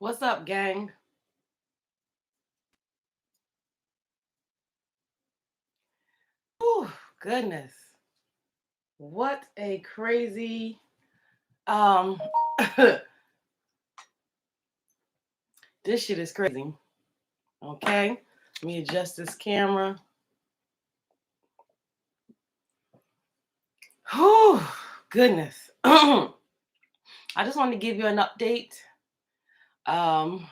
What's up, gang? Oh, goodness. What a crazy um this shit is crazy. Okay? Let me adjust this camera. Oh, goodness. I just wanted to give you an update. Um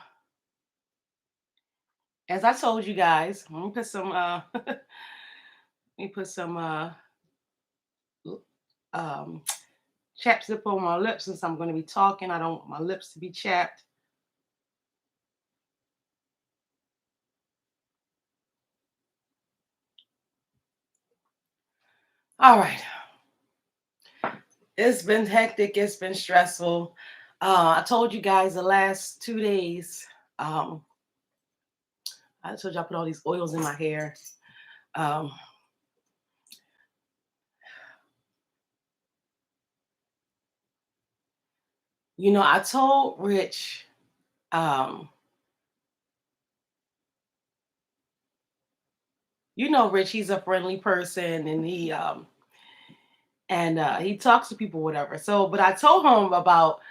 as I told you guys, let me put some let me put some um chapstick on my lips since I'm going to be talking. I don't want my lips to be chapped. All right. It's been hectic. It's been stressful. I told you guys the last 2 days. Um, I told you I put all these oils in my hair. Um, I told Rich. Um, Rich. He's a friendly person, and he talks to people, whatever. So, but I told him about.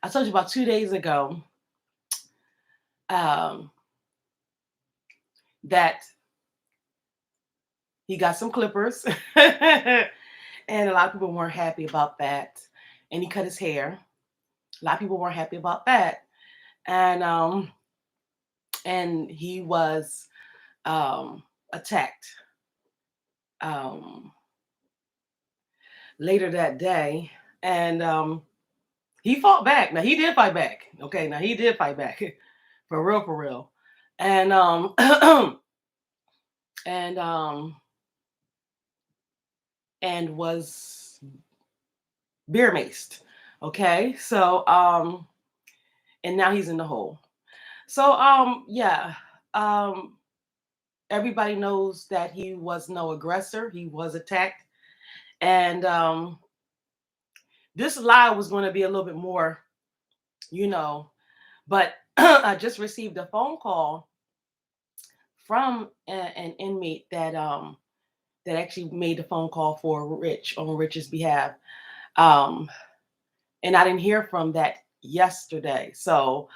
I told you about 2 days ago. Um, that he got some clippers, and a lot of people weren't happy about that. And he cut his hair. A lot of people weren't happy about that, and he was attacked um, later that day, and he fought back. Now he did fight back. Okay, now he did fight back for real, and and and was beer maced. Okay, so and now he's in the hole. So yeah, um, everybody knows that he was no aggressor. He was attacked, and this lie was going to be a little bit more, you know. But I just received a phone call from an inmate that actually made the phone call for Rich on Rich's behalf, um, and I didn't hear from that yesterday. So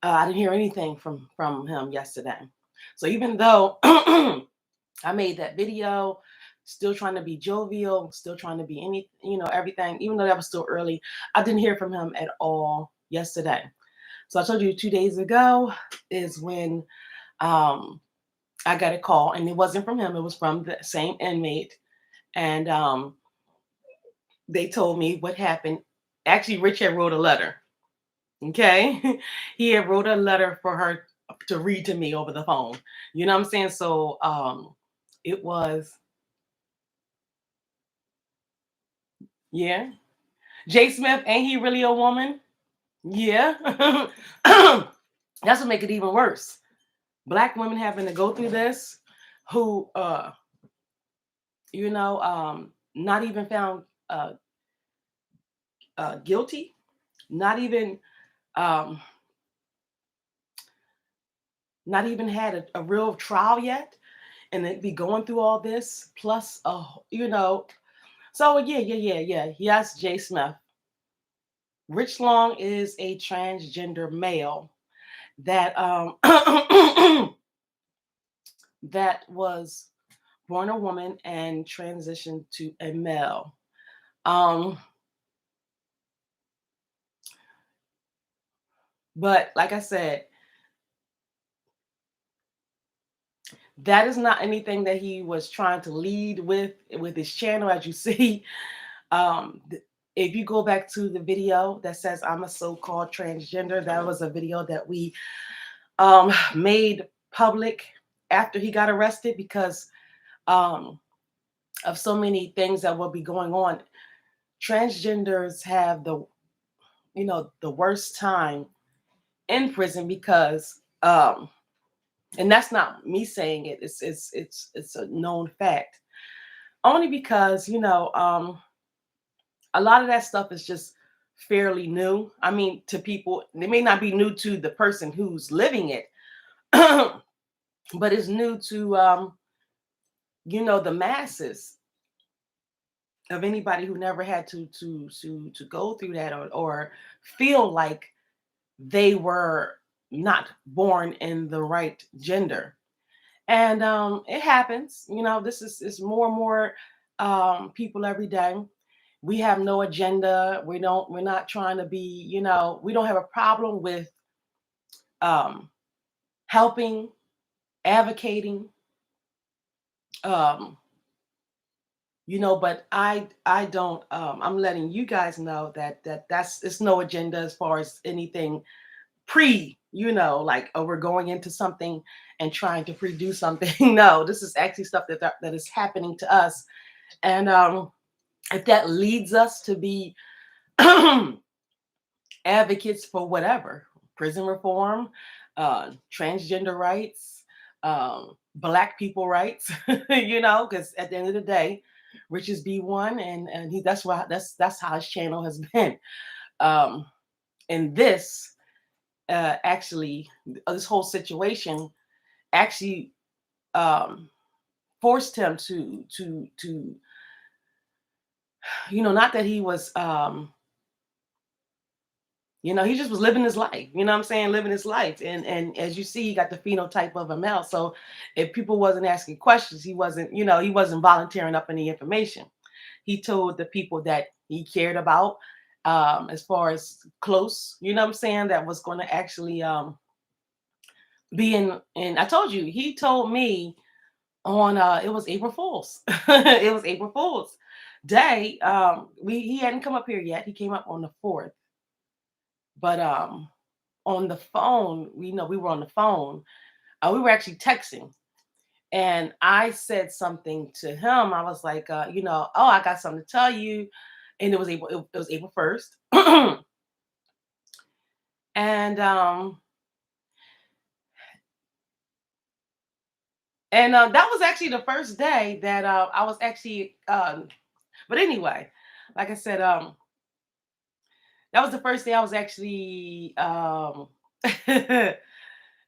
I didn't hear anything from him yesterday. So even though I made that video, still trying to be jovial, still trying to be everything, even though that was still early, I didn't hear from him at all yesterday. So I told you 2 days ago is when I got a call, and it wasn't from him, it was from the same inmate. And they told me what happened. Actually, Rich had wrote a letter. Okay. He had wrote a letter for her to read to me over the phone. You know what I'm saying? So it was, yeah. Jay Smith, ain't he really a woman? Yeah. That's what make it even worse. Black women having to go through this, who not even found guilty, not even um, not even had a real trial yet, and they be going through all this plus So yeah. Yes, Jay Smith. Rich Long is a transgender male that that was born a woman and transitioned to a male. Um, but like I said, that is not anything that he was trying to lead with his channel. As you see, if you go back to the video that says I'm a so-called transgender, that was a video that we made public after he got arrested because um, of so many things that will be going on. Transgenders have the worst time in prison because and that's not me saying it. It's a known fact. Only because a lot of that stuff is just fairly new. I mean, to people, they may not be new to the person who's living it, but it's new to the masses of anybody who never had to go through that, or feel like they were not born in the right gender. And it happens. This is more and more people every day. We have no agenda. We're not trying to be, we don't have a problem with um helping, advocating, um but I don't, I'm letting you guys know that's it's no agenda as far as anything pre, like, oh, we're going into something and trying to pre-do something. No, this is actually stuff that is happening to us. And if that leads us to be advocates for whatever, prison reform, transgender rights, black people rights, because at the end of the day, Rich's B1, and that's why that's how his channel has been. Um, and actually, this whole situation actually um, forced him to not that he was he just was living his life. You know what I'm saying? Living his life. And as you see, he got the phenotype of a male. So if people wasn't asking questions, he wasn't volunteering up any information. He told the people that he cared about, as far as close, you know what I'm saying, that was going to actually be in. And I told you, he told me on it was April Fool's. It was April Fool's Day. He hadn't come up here yet. He came up on the 4th. But on the phone, we were on the phone. We were actually texting, and I said something to him. I was like, oh, I got something to tell you, and it was April 1st, and that was actually the first day that I was actually. But anyway, like I said, that was the first day I was actually. This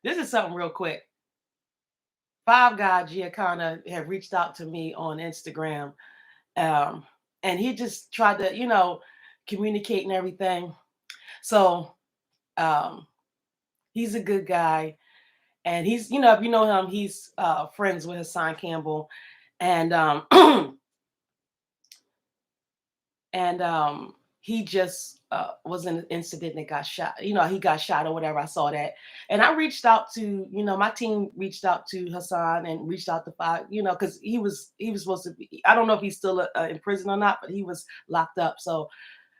is something real quick. Five Guy Giacana had reached out to me on Instagram, um, and he just tried to, communicate and everything. So um, he's a good guy, and he's, if you know him, he's friends with Hassan Campbell, and and he just was in an incident that got shot. He got shot or whatever. I saw that, and I reached out to, my team reached out to Hassan and reached out to Five, because he was supposed to be. I don't know if he's still in prison or not, but he was locked up. So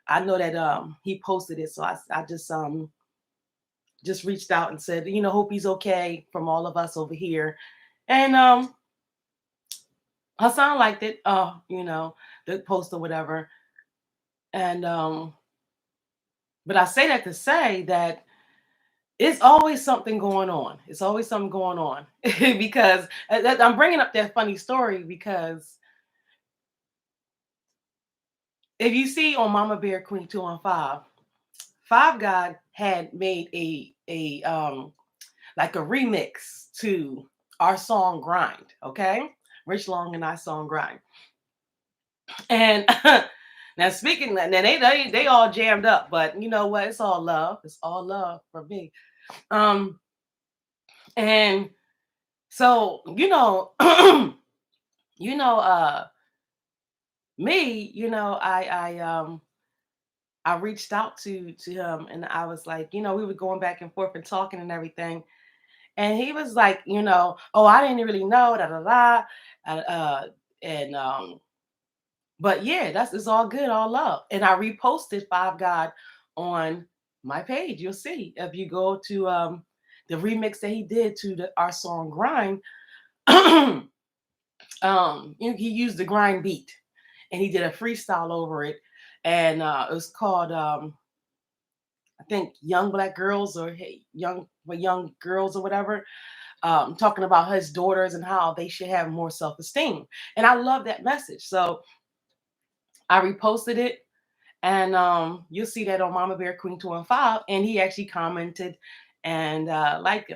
I know that he posted it. So I just reached out and said, hope he's okay from all of us over here, and Hassan liked it. The post or whatever, and but I say that to say that it's always something going on. It's always something going on because I'm bringing up that funny story because if you see on Mama Bear Queen 215, Five God had made a like a remix to our song Grind, okay? Rich Long and I song Grind. And now speaking, now they all jammed up, but you know what? It's all love. It's all love for me. Um, and so you know, me, I reached out to him and I was like, we were going back and forth and talking and everything. And he was like, oh, I didn't really know, da da da. And but yeah, it's all good, all love. And I reposted Five God on my page. You'll see if you go to the remix that he did to our song Grind. He used the grind beat and he did a freestyle over it, and it was called I think Young Black Girls, or Hey Young Girls or whatever, talking about his daughters and how they should have more self-esteem. And I love that message, so I reposted it, And you'll see that on Mama Bear Queen 215, and he actually commented and liked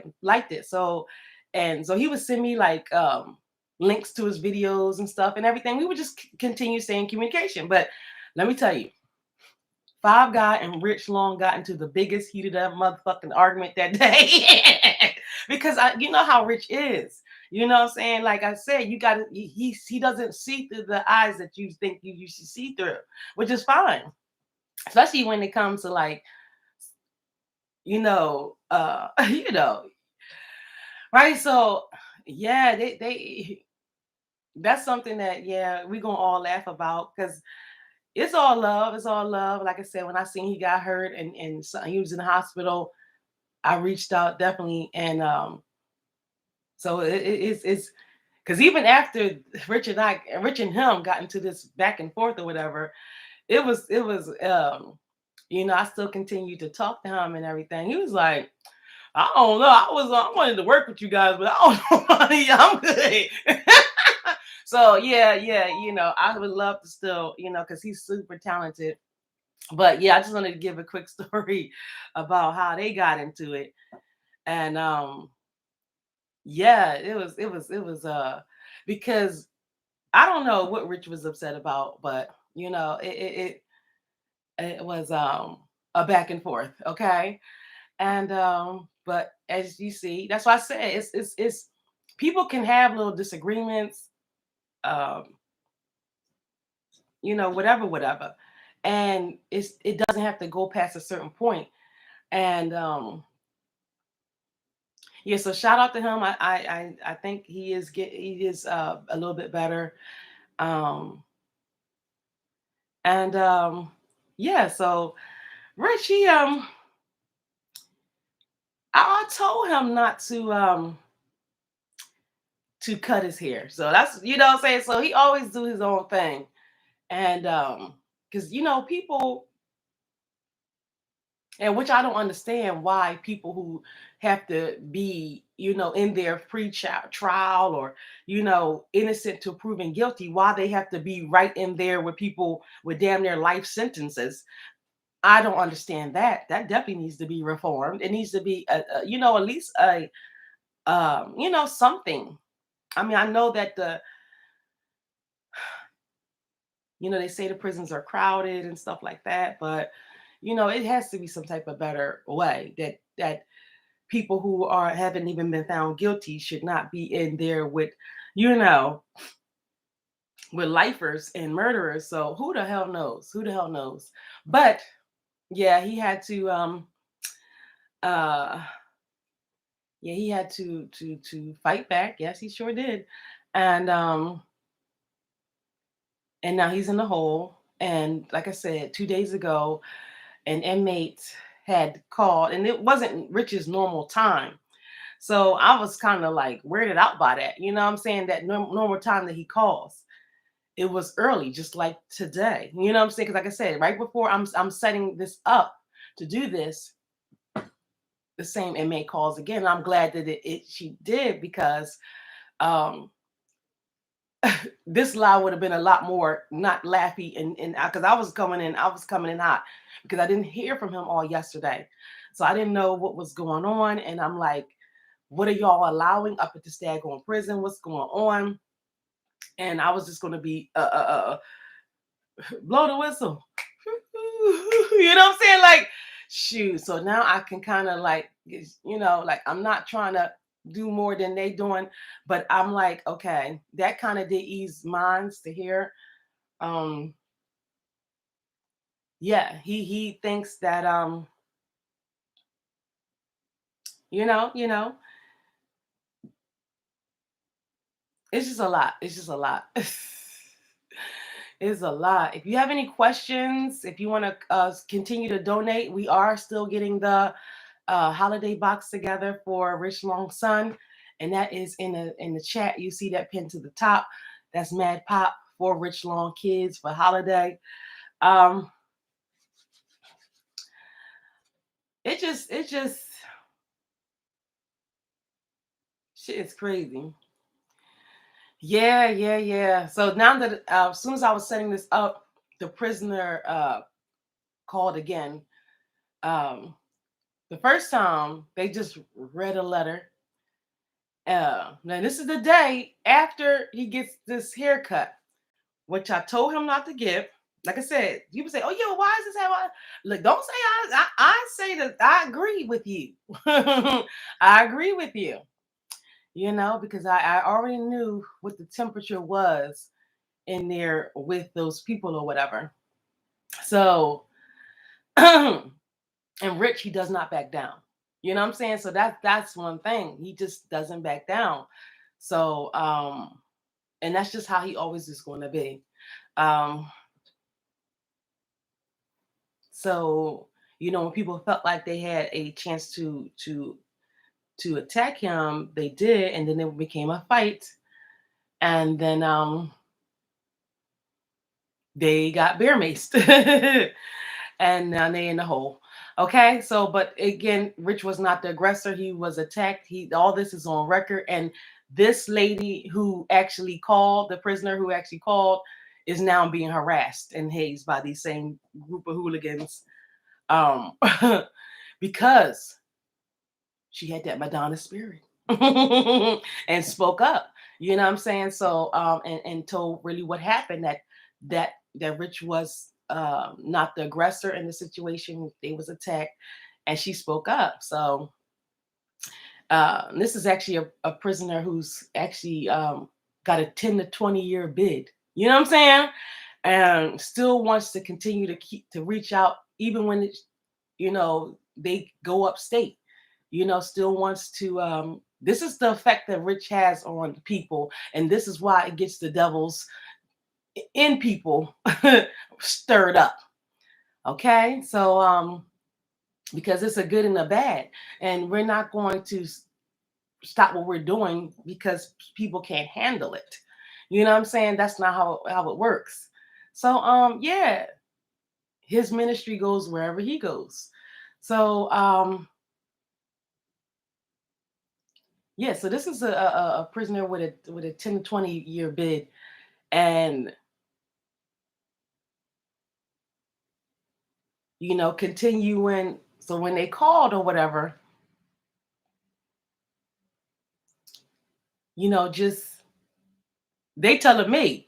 it. So he would send me like links to his videos and stuff and everything. We would just continue staying communication. But let me tell you, Five Guy and Rich Long got into the biggest heated up motherfucking argument that day. Because you know how Rich is. You know what I'm saying? Like I said, you gotta he doesn't see through the eyes that you think you should see through, which is fine. Especially when it comes to like, you know, right? So yeah, they that's something that yeah, we gonna all laugh about because it's all love. It's all love. Like I said, when I seen he got hurt and he was in the hospital, I reached out definitely, and so it's because even after Rich and him got into this back and forth or whatever, it was I still continued to talk to him and everything. He was like, I don't know, I wanted to work with you guys, but I don't know, honey, I'm good. So yeah, I would love to still, because he's super talented. But yeah, I just wanted to give a quick story about how they got into it. And yeah, it was because I don't know what Rich was upset about, but it was a back and forth, okay? And but as you see, that's why I say it's people can have little disagreements, um, whatever. And it doesn't have to go past a certain point. And yeah, so shout out to him. I think he is a little bit better. Um and yeah, so Rich, I told him not to cut his hair. So that's what I'm saying. So he always do his own thing. And because people, and which I don't understand why people who have to be, in their trial or, innocent to proven guilty, why they have to be right in there with people with damn near life sentences. I don't understand that. That definitely needs to be reformed. It needs to be, at least something. I mean, I know that they say the prisons are crowded and stuff like that, but it has to be some type of better way that people who haven't even been found guilty should not be in there with, you know, with lifers and murderers. So who the hell knows? Who the hell knows? But yeah, he had to uh he had to fight back. Yes, he sure did. And and now he's in the hole. And like I said, 2 days ago, an inmate had called, and it wasn't Rich's normal time. So I was kind of like weirded out by that. You know what I'm saying? That normal time that he calls. It was early, just like today. You know what I'm saying? Because like I said, right before I'm setting this up to do this, the same inmate calls again. And I'm glad that she did, because um this lie would have been a lot more not laughy, and because I was coming in hot because I didn't hear from him all yesterday. So I didn't know what was going on. And I'm like, what are y'all allowing up at the Staghorn prison? What's going on? And I was just going to be blow the whistle. You know what I'm saying? Like, shoot. So now I can kind of like, like I'm not trying to do more than they doing, but I'm like, okay, that kind of did ease minds to hear. Um, yeah, he thinks that you know, it's just a lot. It's just a lot. It's a lot. If you have any questions, if you want to continue to donate, we are still getting the holiday box together for Rich Long Son, and that is in the chat. You see that pinned to the top. That's Mad Pop for Rich Long Kids for holiday. Um, it just shit is crazy. Yeah. So now that as soon as I was setting this up, the prisoner called again. Um, the first time they just read a letter. Now this is the day after he gets this haircut, which I told him not to give. Like I said, people say, "Oh yeah, why is this happening?" Look, don't say I say that I agree with you. I agree with you. You know, because I already knew what the temperature was in there with those people or whatever. So, and Rich, he does not back down. You know what I'm saying? So that's one thing. He just doesn't back down. So, and that's just how he always is going to be. Um, so when people felt like they had a chance to attack him, they did, and then it became a fight, and then they got bear maced. And now they in the hole. Okay, so but again, Rich was not the aggressor. He was attacked. All this is on record. And this lady who actually called, the prisoner who actually called, is now being harassed and hazed by these same group of hooligans, um, because she had that Madonna spirit and spoke up. You know what I'm saying? So and told really what happened, that Rich was not the aggressor in the situation. They was attacked, and she spoke up. So this is actually a prisoner who's actually got a 10 to 20-year bid. You know what I'm saying? And still wants to continue to reach out, even when it's, they go upstate. Still wants to. This is the effect that Rich has on people, and this is why it gets the devils in people stirred up. Okay, so because it's a good and a bad, and we're not going to stop what we're doing because people can't handle it. You know what I'm saying? That's not how it works. So yeah, his ministry goes wherever he goes. So yeah, so this is a prisoner with a 10 to 20-year bid, and continuing. So when they called or whatever, just they telling me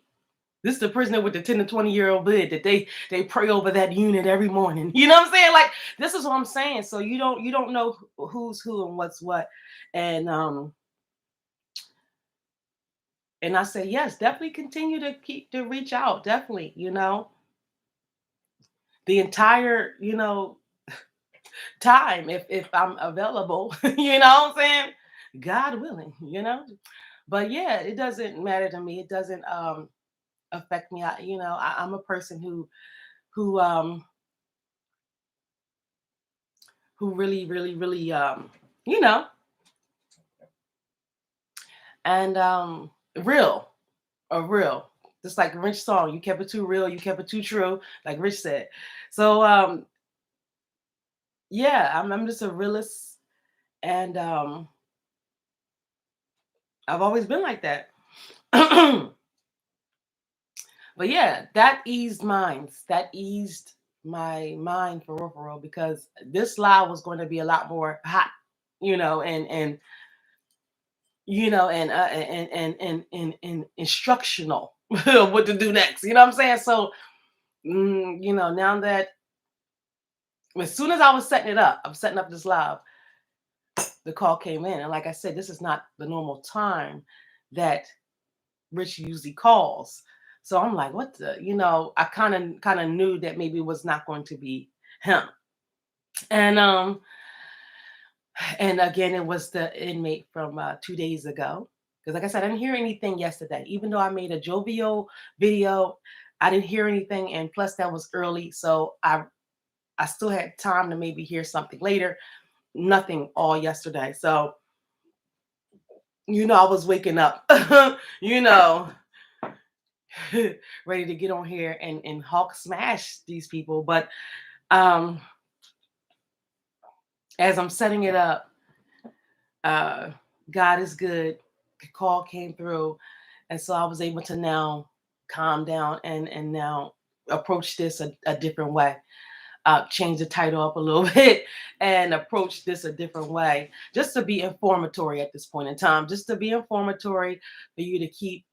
this is the prisoner with the 10 to 20-year-old bid that they pray over that unit every morning. You know what I'm saying? Like, this is what I'm saying. So you don't know who's who and what's what. And I say, yes, definitely continue to keep to reach out. Definitely, the entire, time if I'm available, you know what I'm saying? God willing. But yeah, it doesn't matter to me. It doesn't affect me. I'm a person who who really, really, really you know, and real or real. Just like Rich song, you kept it too real, you kept it too true, like Rich said. So yeah, I'm just a realist, and I've always been like that. But yeah, that eased minds. That eased my mind for real, because this live was going to be a lot more hot, and and instructional what to do next. You know what I'm saying? So now that as soon as I was setting it up, I'm setting up this live, the call came in, and like I said, this is not the normal time that Rich usually calls. So I'm like, what the, I kind of knew that maybe it was not going to be him. And again, it was the inmate from 2 days ago. Because like I said, I didn't hear anything yesterday. Even though I made a jovial video, I didn't hear anything. And plus that was early. So I still had time to maybe hear something later. Nothing all yesterday. So, I was waking up, you know, ready to get on here and Hawk smash these people. But um, as I'm setting it up, uh, God is good. The call came through, and so I was able to now calm down and now approach this a different way. change the title up a little bit and approach this a different way, just to be informatory at this point in time, just to be informatory for you to keep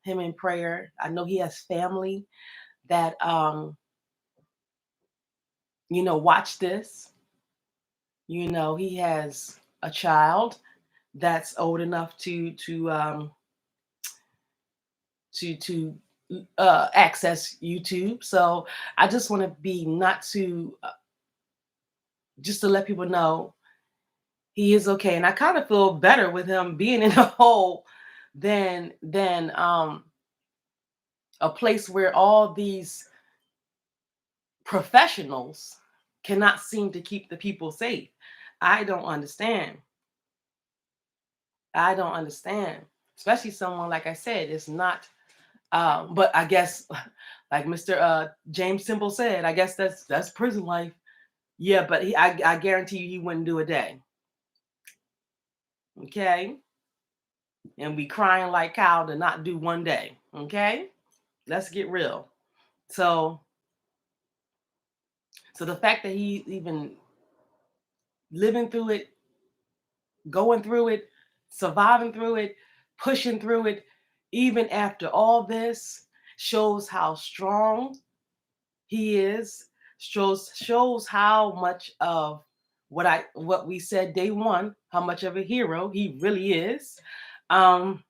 him in prayer. I know he has family that watch this. He has a child that's old enough to access YouTube. So I just want to be not to just to let people know he is okay, and I kind of feel better with him being in a hole than a place where all these professionals cannot seem to keep the people safe. I don't understand. I don't understand, especially someone like I said is not. But I guess, like Mr. James Simple said, I guess that's prison life. Yeah, but I guarantee you he wouldn't do a day. Okay, and be crying like cow to not do one day. Okay, let's get real. So, so the fact that he even living through it, going through it, surviving through it, pushing through it, even after all this, shows how strong he is. Shows how much of what we said day one, how much of a hero he really is, um,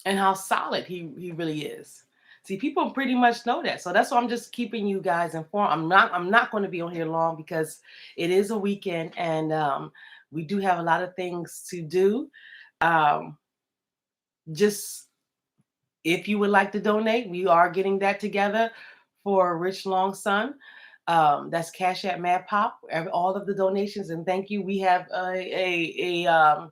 and how solid he really is. See, people pretty much know that, so that's why I'm just keeping you guys informed. I'm not going to be on here long because it is a weekend, and we do have a lot of things to do. Um, just if you would like to donate, we are getting that together for Rich Long Son. That's Cash App Mad Pop. All of the donations, and thank you. We have a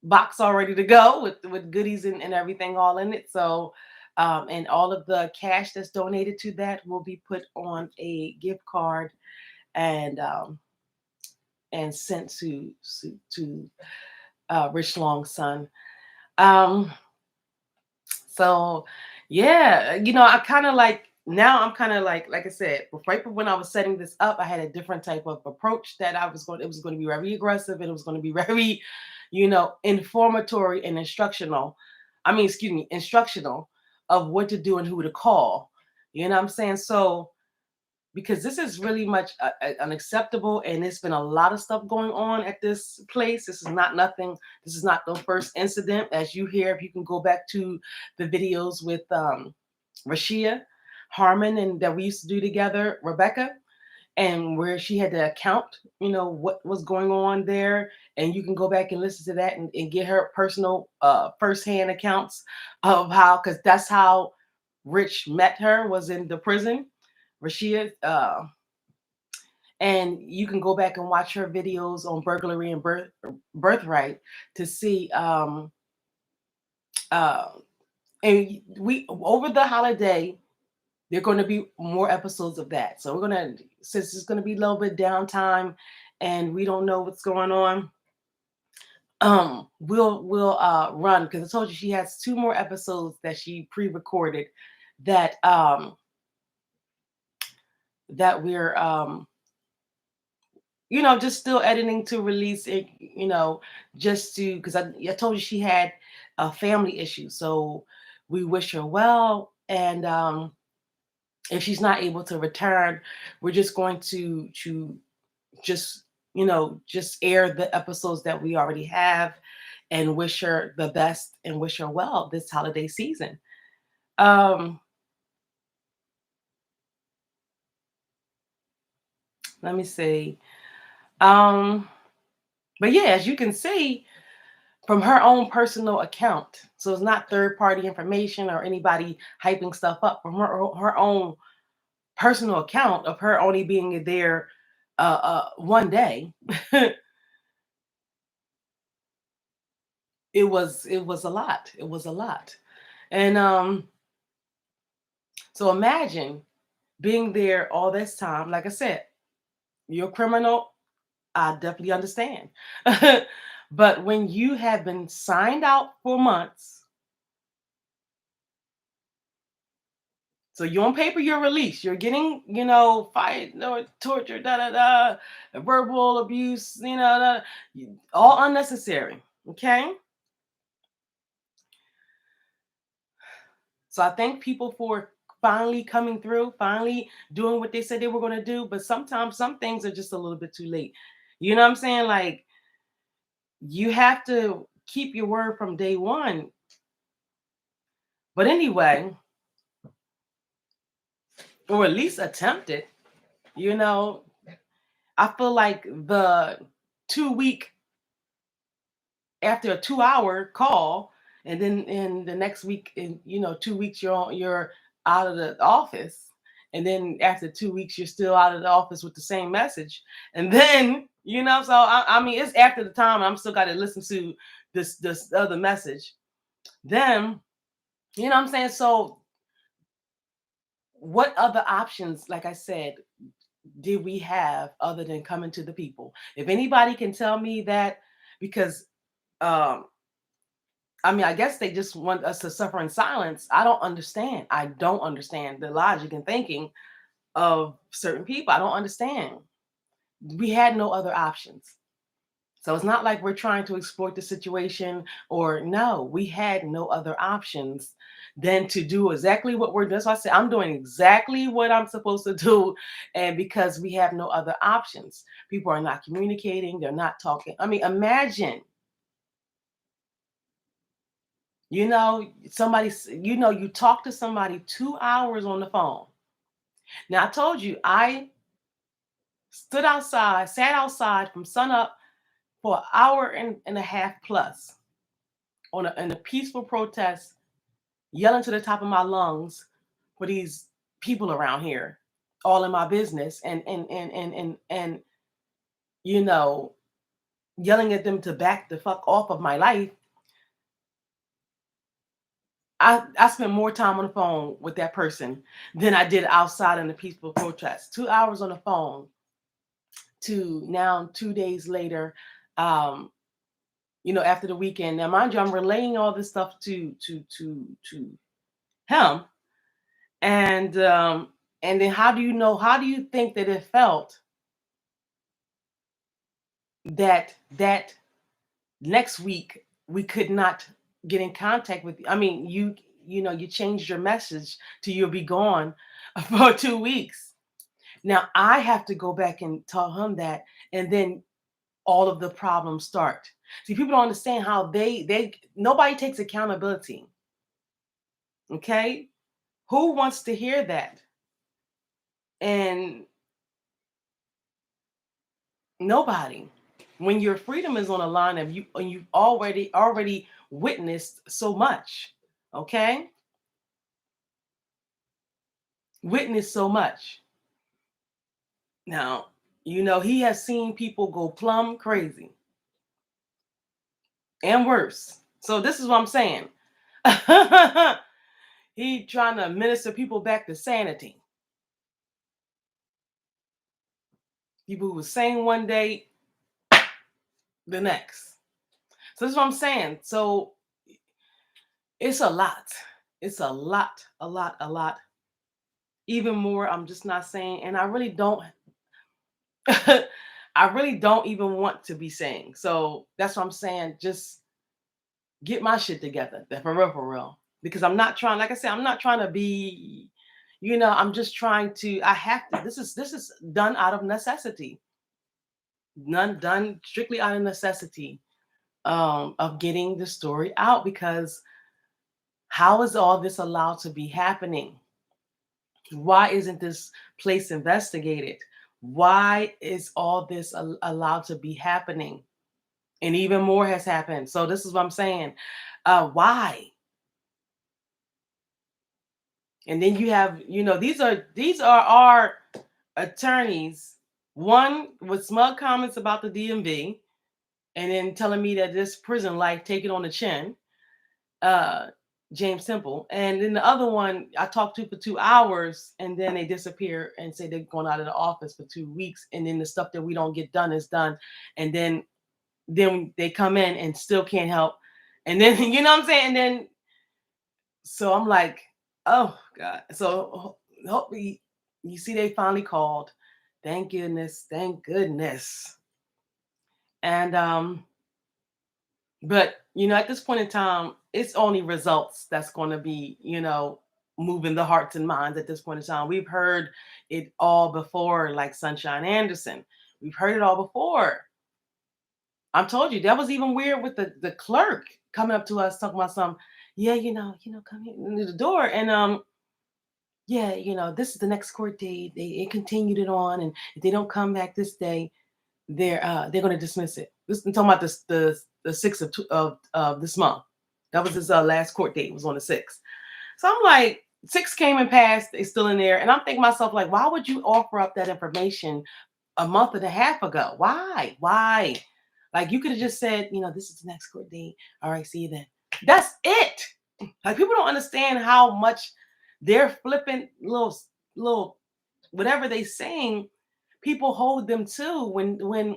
box all ready to go with goodies and everything all in it. So, and all of the cash that's donated to that will be put on a gift card and sent to Rich Long Son. Um, So yeah, I kind of like now I'm kind of like I said, right when I was setting this up, I had a different type of approach that it was going to be very aggressive and it was going to be very, informatory and instructional. I mean, excuse me, instructional of what to do and who to call. You know what I'm saying? So because this is really much unacceptable, and there's been a lot of stuff going on at this place. This is not nothing. This is not the first incident, as you hear. If you can go back to the videos with Rashia Harmon and that we used to do together, Rebecca, and where she had to account, what was going on there, and you can go back and listen to that and get her personal firsthand accounts of how, because that's how Rich met her, was in the prison. Rashia, and you can go back and watch her videos on burglary and birthright to see. Uh, and we over the holiday, there are going to be more episodes of that. So we're gonna, since it's going to be a little bit downtime, and we don't know what's going on. We'll run, because I told you she has 2 more episodes that she pre-recorded that that we're just still editing to release it, just to, because I told you she had a family issue. So we wish her well. And if she's not able to return, we're just going to just, just air the episodes that we already have and wish her the best and wish her well this holiday season. Um, Let me see. Um, but yeah, as you can see, from her own personal account. So it's not third party information or anybody hyping stuff up. From her own personal account of her only being there one day. It was a lot. It was a lot. And so imagine being there all this time. Like I said, you're a criminal. I definitely understand. But when you have been signed out for months, So you on paper, you're released. You're getting, fired, no torture, verbal abuse, all unnecessary. Okay. So I thank people for finally coming through, finally doing what they said they were going to do. But sometimes some things are just a little bit too late. You know what I'm saying? Like, you have to keep your word from day one. But anyway, or at least attempt it. You know, I feel like the 2 week after a 2 hour call, and then in the next week, in 2 weeks, you're out of the office, and then after 2 weeks, you're still out of the office with the same message, and then so I mean, it's after the time I'm still got to listen to this other message. Then what I'm saying. So what other options, like I said, did we have other than coming to the people? If anybody can tell me that, because um I mean, I guess they just want us to suffer in silence. I don't understand. I don't understand the logic and thinking of certain people. I don't understand. We had no other options. So it's not like we're trying to exploit the situation, or no, we had no other options than to do exactly what we're doing. So I said, I'm doing exactly what I'm supposed to do. And because we have no other options, people are not communicating, they're not talking. I mean, imagine, somebody, you talk to somebody 2 hours on the phone. Now, I told you, I sat outside from sunup for an hour and a half plus in a peaceful protest, yelling to the top of my lungs for these people around here, all in my business, and you know, yelling at them to back the fuck off of my life. I spent more time on the phone with that person than I did outside in the peaceful protest. 2 hours on the phone to now 2 days later, after the weekend. Now, mind you, I'm relaying all this stuff to him. And then how do you think that it felt that next week we could not get in contact with you? I mean, you changed your message to you'll be gone for 2 weeks. Now I have to go back and tell him that, and then all of the problems start. See, people don't understand how they nobody takes accountability. Okay? Who wants to hear that? And nobody. When your freedom is on the line, of you and you've already witnessed so much. Okay? Witnessed so much. Now, he has seen people go plumb crazy and worse. So this is what I'm saying. He trying to minister people back to sanity. People who were sane one day, the next. So this is what I'm saying. So it's a lot. It's a lot, a lot, a lot. Even more, I'm just not saying, and I really don't I really don't even want to be saying. So that's what I'm saying. Just get my shit together. For real. Because I'm not trying, like I said, I'm not trying to be, I'm just trying to, I have to, this is done out of necessity. None done strictly out of necessity, of getting the story out, because how is all this allowed to be happening? Why isn't this place investigated? Why is all this allowed to be happening? And even more has happened. So this is what I'm saying. Why? And then you have, these are our attorneys. One with smug comments about the DMV, and then telling me that this prison life, take it on the chin. James Temple. And then the other one I talked to for 2 hours, and then they disappear and say they're going out of the office for 2 weeks. And then the stuff that we don't get done is done. And then they come in and still can't help. And then, you know what I'm saying? And then, so I'm like, oh God. So hopefully, you see, they finally called. Thank goodness. Thank goodness. And but at this point in time, it's only results that's going to be, moving the hearts and minds at this point in time. We've heard it all before, like Sunshine Anderson. We've heard it all before. I told you that was even weird with the clerk coming up to us talking about some, yeah, come here into the door. And yeah, this is the next court date. They continued it on, and if they don't come back this day, they're going to dismiss it. This I'm talking about this the 6th of this month. That was his last court date. It was on the 6th. So I'm like, 6 came and passed. They're still in there, and I'm thinking to myself, like, why would you offer up that information a month and a half ago? Why? Why? Like, you could have just said, this is the next court date. All right, see you then. That's it. Like, people don't understand how much they're flipping little whatever they saying. People hold them to when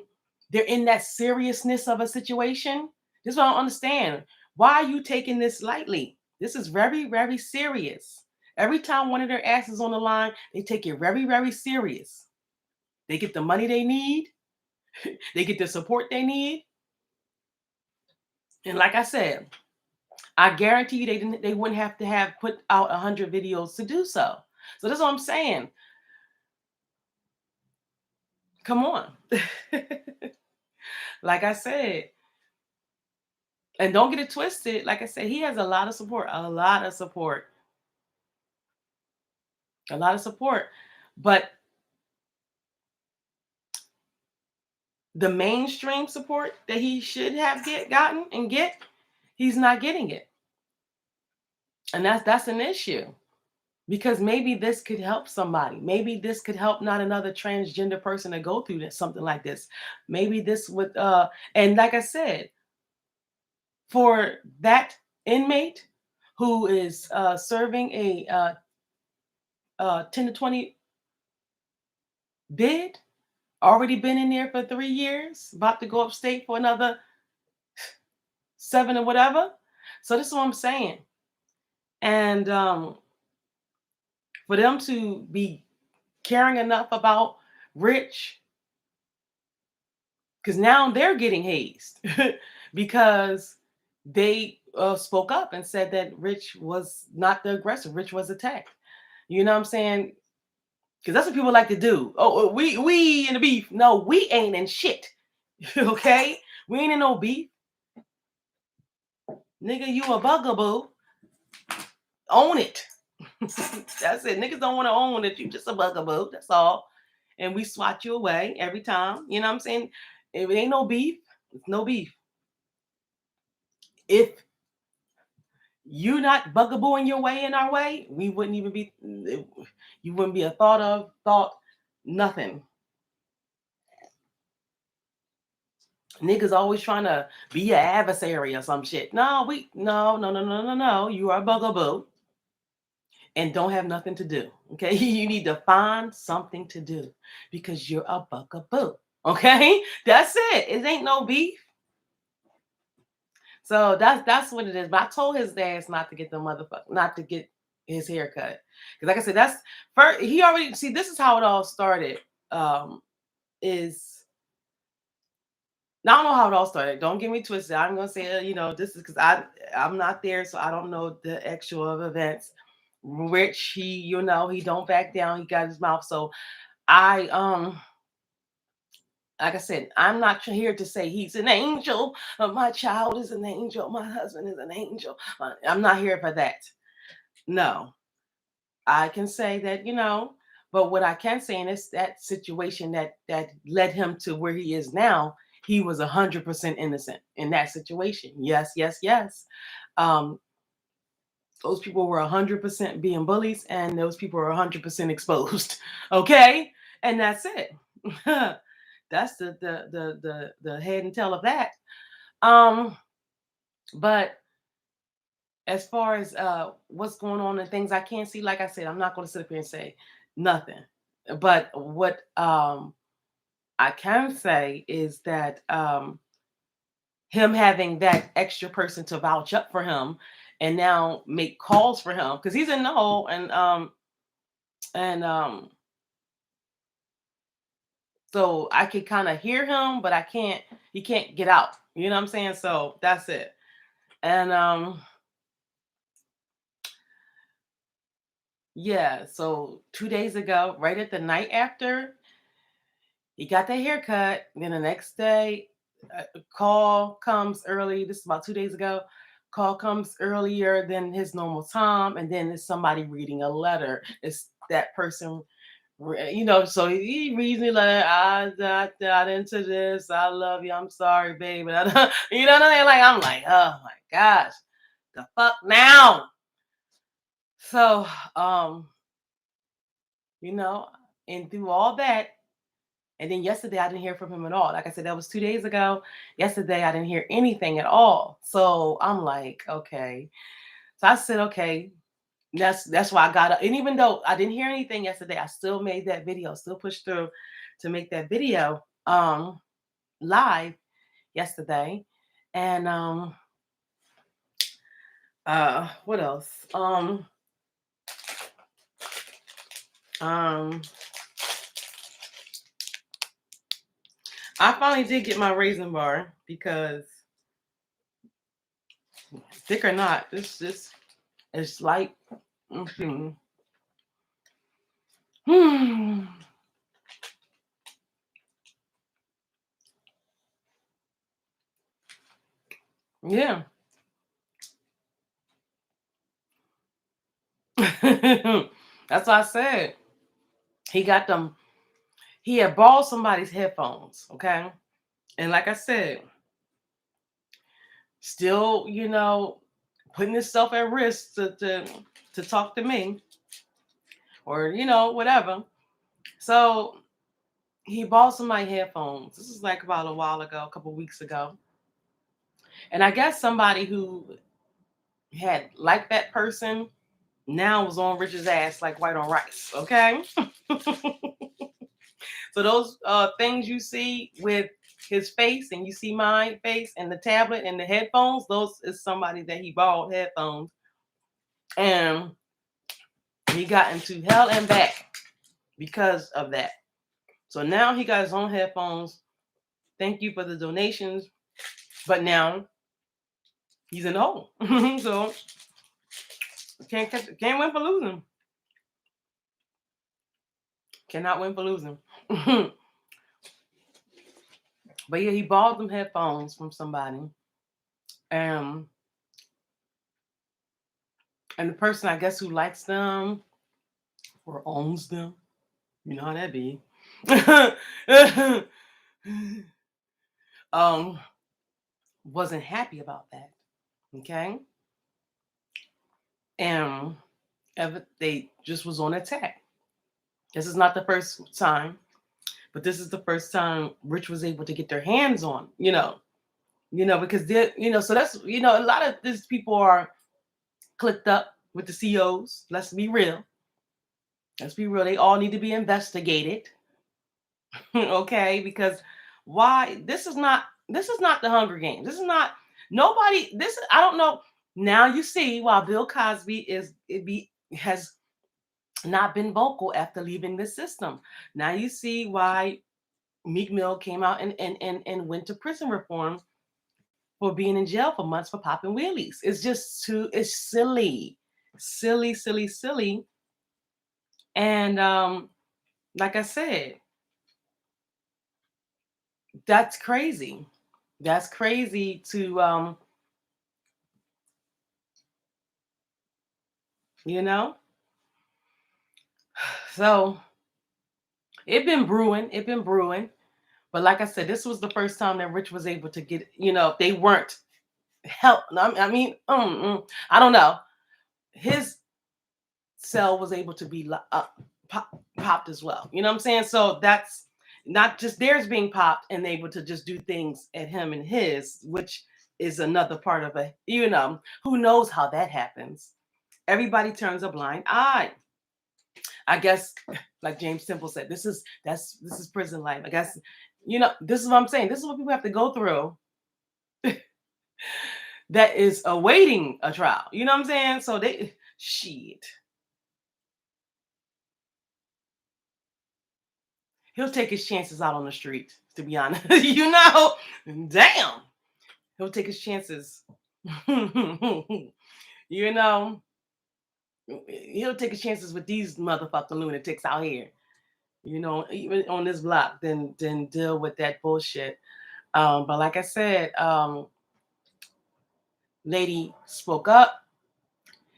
they're in that seriousness of a situation. This is what I don't understand. Why are you taking this lightly? This is very, very serious. Every time one of their asses is on the line, they take it very, very serious. They get the money they need. They get the support they need. And like I said, I guarantee you they wouldn't have to have put out 100 videos to do so. So that's what I'm saying. Come on. Like I said, and don't get it twisted. Like I said, he has a lot of support, a lot of support, a lot of support. But the mainstream support that he should have gotten and get, he's not getting it. And that's an issue. Because maybe this could help somebody. Maybe this could help not another transgender person to go through something like this. Maybe this would and like I said, for that inmate who is serving a 10 to 20 bid, already been in there for 3 years, about to go upstate for another 7 or whatever. So this is what I'm saying. And for them to be caring enough about Rich, because now they're getting hazed because they spoke up and said that Rich was not the aggressor. Rich was attacked. You know what I'm saying? Because that's what people like to do. Oh, we in the beef. No, we ain't in shit. Okay? We ain't in no beef. Nigga, you a bugaboo. Own it. That's it. Niggas don't want to own it. You just a bugaboo. That's all. And we swat you away every time. You know what I'm saying? If it ain't no beef, it's no beef. If you not bugabooing your way in our way, we wouldn't even be, you wouldn't be a thought, nothing. Niggas always trying to be an adversary or some shit. No. You are a bugaboo and don't have nothing to do. Okay. You need to find something to do because you're a bugaboo. Okay. That's it. It ain't no beef. So that's what it is. But I told his ass not to get not to get his hair cut. Because like I said, that's first, he already see, this is how it all started. Is I don't know how it all started. Don't get me twisted. I'm gonna say, this is because I'm not there, so I don't know the actual events. Rich, he don't back down. He got his mouth. So I like I said, I'm not here to say he's an angel. My child is an angel. My husband is an angel. I'm not here for that. No, I can say that, but what I can say in this that situation that led him to where he is now, he was 100% innocent in that situation. Yes, yes, yes. Those people were 100% being bullies, and those people were 100% exposed. Okay, and that's it. That's the head and tail of that. But as far as what's going on and things I can't see, like I said, I'm not going to sit up here and say nothing. But what I can say is that him having that extra person to vouch up for him and now make calls for him because he's in the hole, and so I could kind of hear him, but I can't. He can't get out. You know what I'm saying? So that's it. And yeah. So 2 days ago, right at the night after, he got that haircut. Then the next day, a call comes early. This is about 2 days ago. Call comes earlier than his normal time, and then it's somebody reading a letter. It's that person, So he reads me like, I got into this. I love you. I'm sorry, baby. You know what I mean? Like I'm like, oh my gosh, the fuck now. So, you know, and through all that. And then yesterday, I didn't hear from him at all. Like I said, that was 2 days ago. Yesterday, I didn't hear anything at all. So I'm like, okay. So I said, okay, that's why I got up. And even though I didn't hear anything yesterday, I still made that video, still pushed through to make that video live yesterday. And what else? Um I finally did get my raisin bar because thick or not, this it's like yeah. That's what I said. He got them. He had borrowed somebody's headphones. Okay. And like I said, still, putting himself at risk to talk to me or, whatever. So he bought somebody headphones. This is like about a while ago, a couple weeks ago. And I guess somebody who had liked that person now was on Rich's ass like white on rice. Okay. So those things you see with his face and you see my face and the tablet and the headphones, those is somebody that he borrowed headphones. And he got into hell and back because of that. So now he got his own headphones. Thank you for the donations. But now he's in the hole. So can't win for losing. Cannot win for losing. But yeah, he borrowed them headphones from somebody. And the person, I guess, who likes them or owns them, you know how that be. Wasn't happy about that. Okay. And they just was on attack. This is not the first time, but this is the first time Rich was able to get their hands on, because they're, so that's, a lot of these people are clicked up with the CEOs. Let's be real. Let's be real. They all need to be investigated. Okay, because why this is not the Hunger Games. This is not nobody. I don't know. Now you see why Bill Cosby has not been vocal after leaving the system. Now you see why Meek Mill came out and went to prison reform for being in jail for months for popping wheelies. It's just it's silly, silly, silly, silly. And like I said, that's crazy. That's crazy to you know. So it been brewing. It been brewing. But like I said, this was the first time that Rich was able to get, if they weren't help. I mean, I don't know. His cell was able to be popped as well. You know what I'm saying? So that's not just theirs being popped and able to just do things at him and his, which is another part of who knows how that happens. Everybody turns a blind eye. I guess, like James Temple said, this is prison life. I guess, this is what I'm saying. This is what people have to go through that is awaiting a trial. You know what I'm saying? So they shit. He'll take his chances out on the street, to be honest. You know? Damn. He'll take his chances. You know, he'll take his chances with these motherfucking lunatics out here. You know, even on this block, then deal with that bullshit. But like I said, lady spoke up.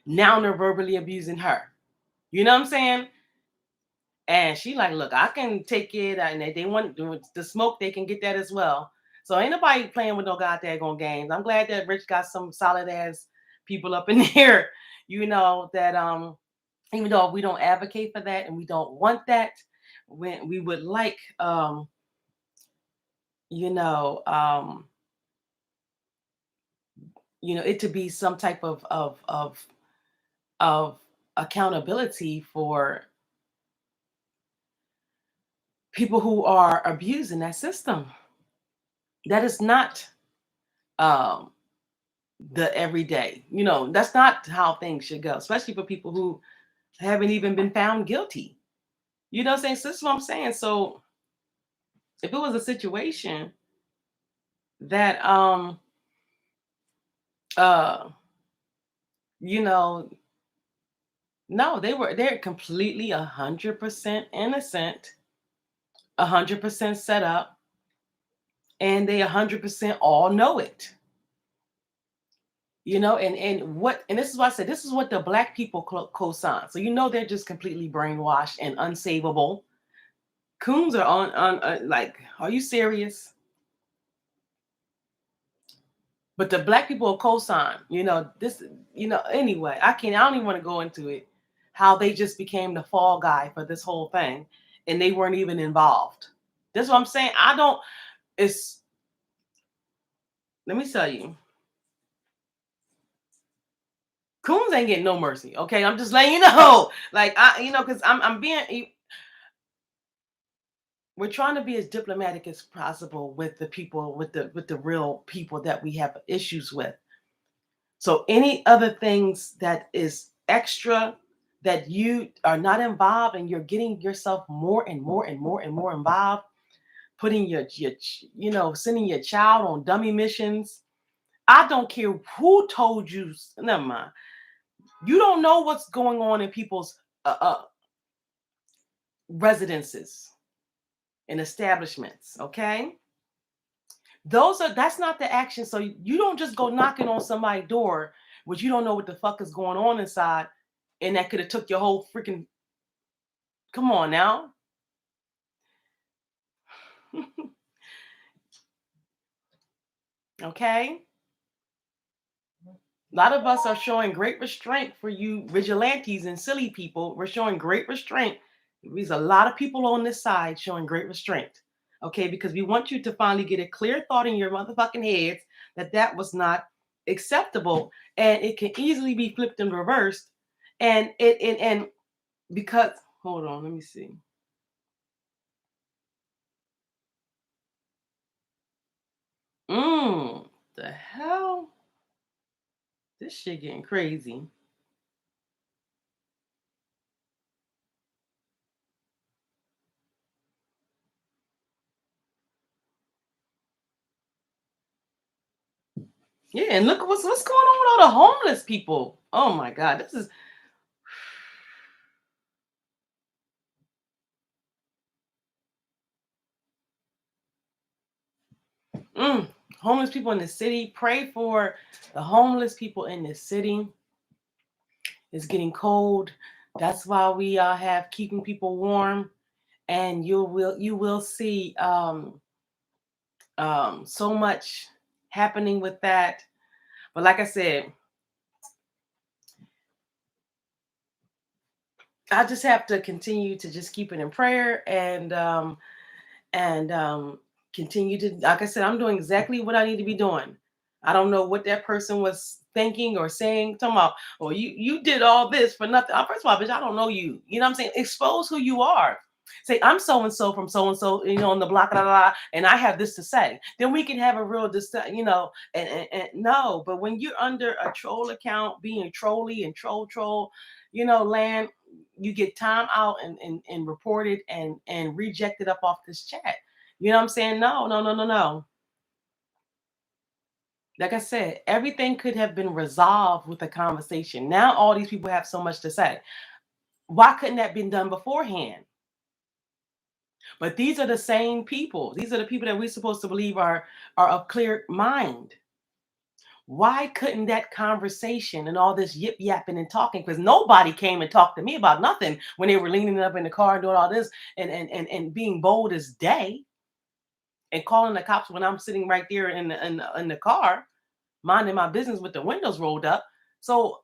Now they're verbally abusing her. You know what I'm saying? And she like, look, I can take it, and they want the smoke, they can get that as well. So ain't nobody playing with no goddamn games. I'm glad that Rich got some solid ass people up in there, you know, that even though we don't advocate for that and we don't want that, when we would like you know, it to be some type of accountability for people who are abusing that system. That is not um the everyday. That's not how things should go, especially for people who haven't even been found guilty. You know what I'm saying? So this is what I'm saying. So if it was a situation that uh you know no, they're completely 100% innocent, 100% set up, and they 100% all know it. And this is why I said this is what the black people co-sign. So they're just completely brainwashed and unsavable. Coons are on like, are you serious? But the black people co-sign. This. Anyway, I don't even want to go into it. How they just became the fall guy for this whole thing, and they weren't even involved. That's what I'm saying. I don't. It's. Let me tell you. Coons ain't getting no mercy. Okay, I'm just letting you know. Like because I'm being. We're trying to be as diplomatic as possible with the people, with the real people that we have issues with. So any other things that is extra that you are not involved and you're getting yourself more and more and more and more involved, putting sending your child on dummy missions. I don't care who told you. Never mind. You don't know what's going on in people's residences and establishments. Okay. That's not the action. So you don't just go knocking on somebody's door, which you don't know what the fuck is going on inside, and that could have took your whole freaking. Come on now. Okay. A lot of us are showing great restraint for you vigilantes and silly people. We're showing great restraint. There's a lot of people on this side showing great restraint. Okay, because we want you to finally get a clear thought in your motherfucking heads that was not acceptable, and it can easily be flipped and reversed. And because hold on, let me see. The hell? This shit getting crazy. Yeah, and look what's going on with all the homeless people. Oh my God, this is homeless people in the city. Pray for the homeless people in the city. It's getting cold. That's why we have keeping people warm, and you will see so much happening with that. But like I said, I just have to continue to just keep it in prayer and continue to, like I said, I'm doing exactly what I need to be doing. I don't know what that person was thinking or saying. Talking about, oh, you did all this for nothing. First of all, bitch, I don't know you. You know what I'm saying? Expose who you are. Say, I'm so and so from so and so, on the block, blah, blah, blah, and I have this to say. Then we can have a real, and no. But when you're under a troll account, being trolly and troll, land, you get time out and reported and rejected up off this chat. You know what I'm saying? No, no, no, no, no. Like I said, everything could have been resolved with a conversation. Now all these people have so much to say. Why couldn't that been done beforehand? But these are the same people. These are the people that we're supposed to believe are of clear mind. Why couldn't that conversation and all this yip yapping and talking? Because nobody came and talked to me about nothing when they were leaning up in the car and doing all this and being bold as day and calling the cops when I'm sitting right there in the car, minding my business with the windows rolled up. So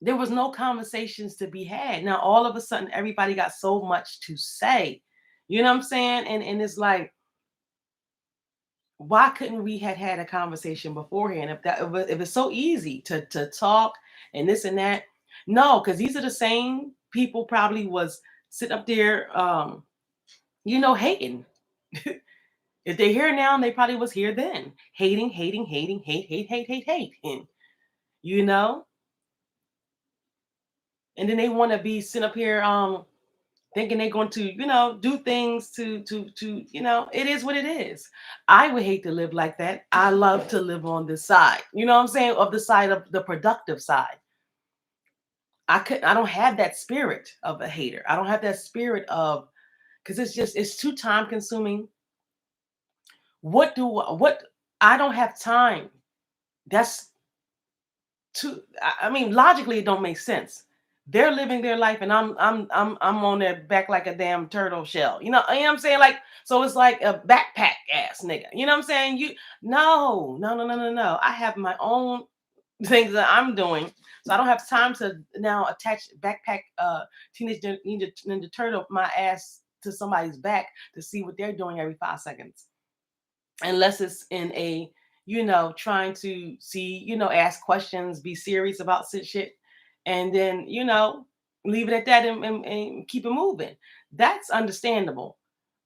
there was no conversations to be had. Now all of a sudden everybody got so much to say. You know what I'm saying? And it's like, why couldn't we had had a conversation beforehand if it's so easy to talk and this and that? No, because these are the same people probably was sitting up there hating. If they're here now, they probably was here then. Hating, hating, you know? And then they want to be sitting up here thinking they're going to, do things to, it is what it is. I would hate to live like that. I love to live on this side, you know what I'm saying? Of the side of the productive side. I don't have that spirit of a hater. I don't have that spirit of, because it's too time consuming. What I don't have time. That's too, I mean, logically it don't make sense. They're living their life and I'm on their back like a damn turtle shell. You know what I'm saying? Like, so it's like a backpack ass nigga. You know what I'm saying? No, no, no, no, no, no. I have my own things that I'm doing. So I don't have time to now attach backpack teenage ninja turtle my ass to somebody's back to see what they're doing every 5 seconds. Unless it's in a, trying to see, ask questions, be serious about shit, and then, leave it at that and keep it moving. That's understandable.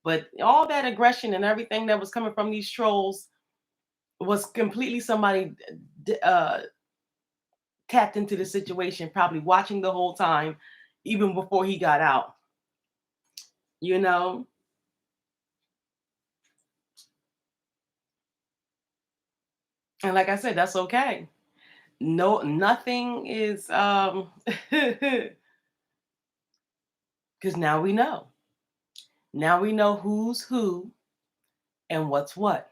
But all that aggression and everything that was coming from these trolls was completely somebody tapped into the situation, probably watching the whole time, even before he got out. You know, and like I said, that's okay. No, nothing is because now we know. Now we know who's who and what's what.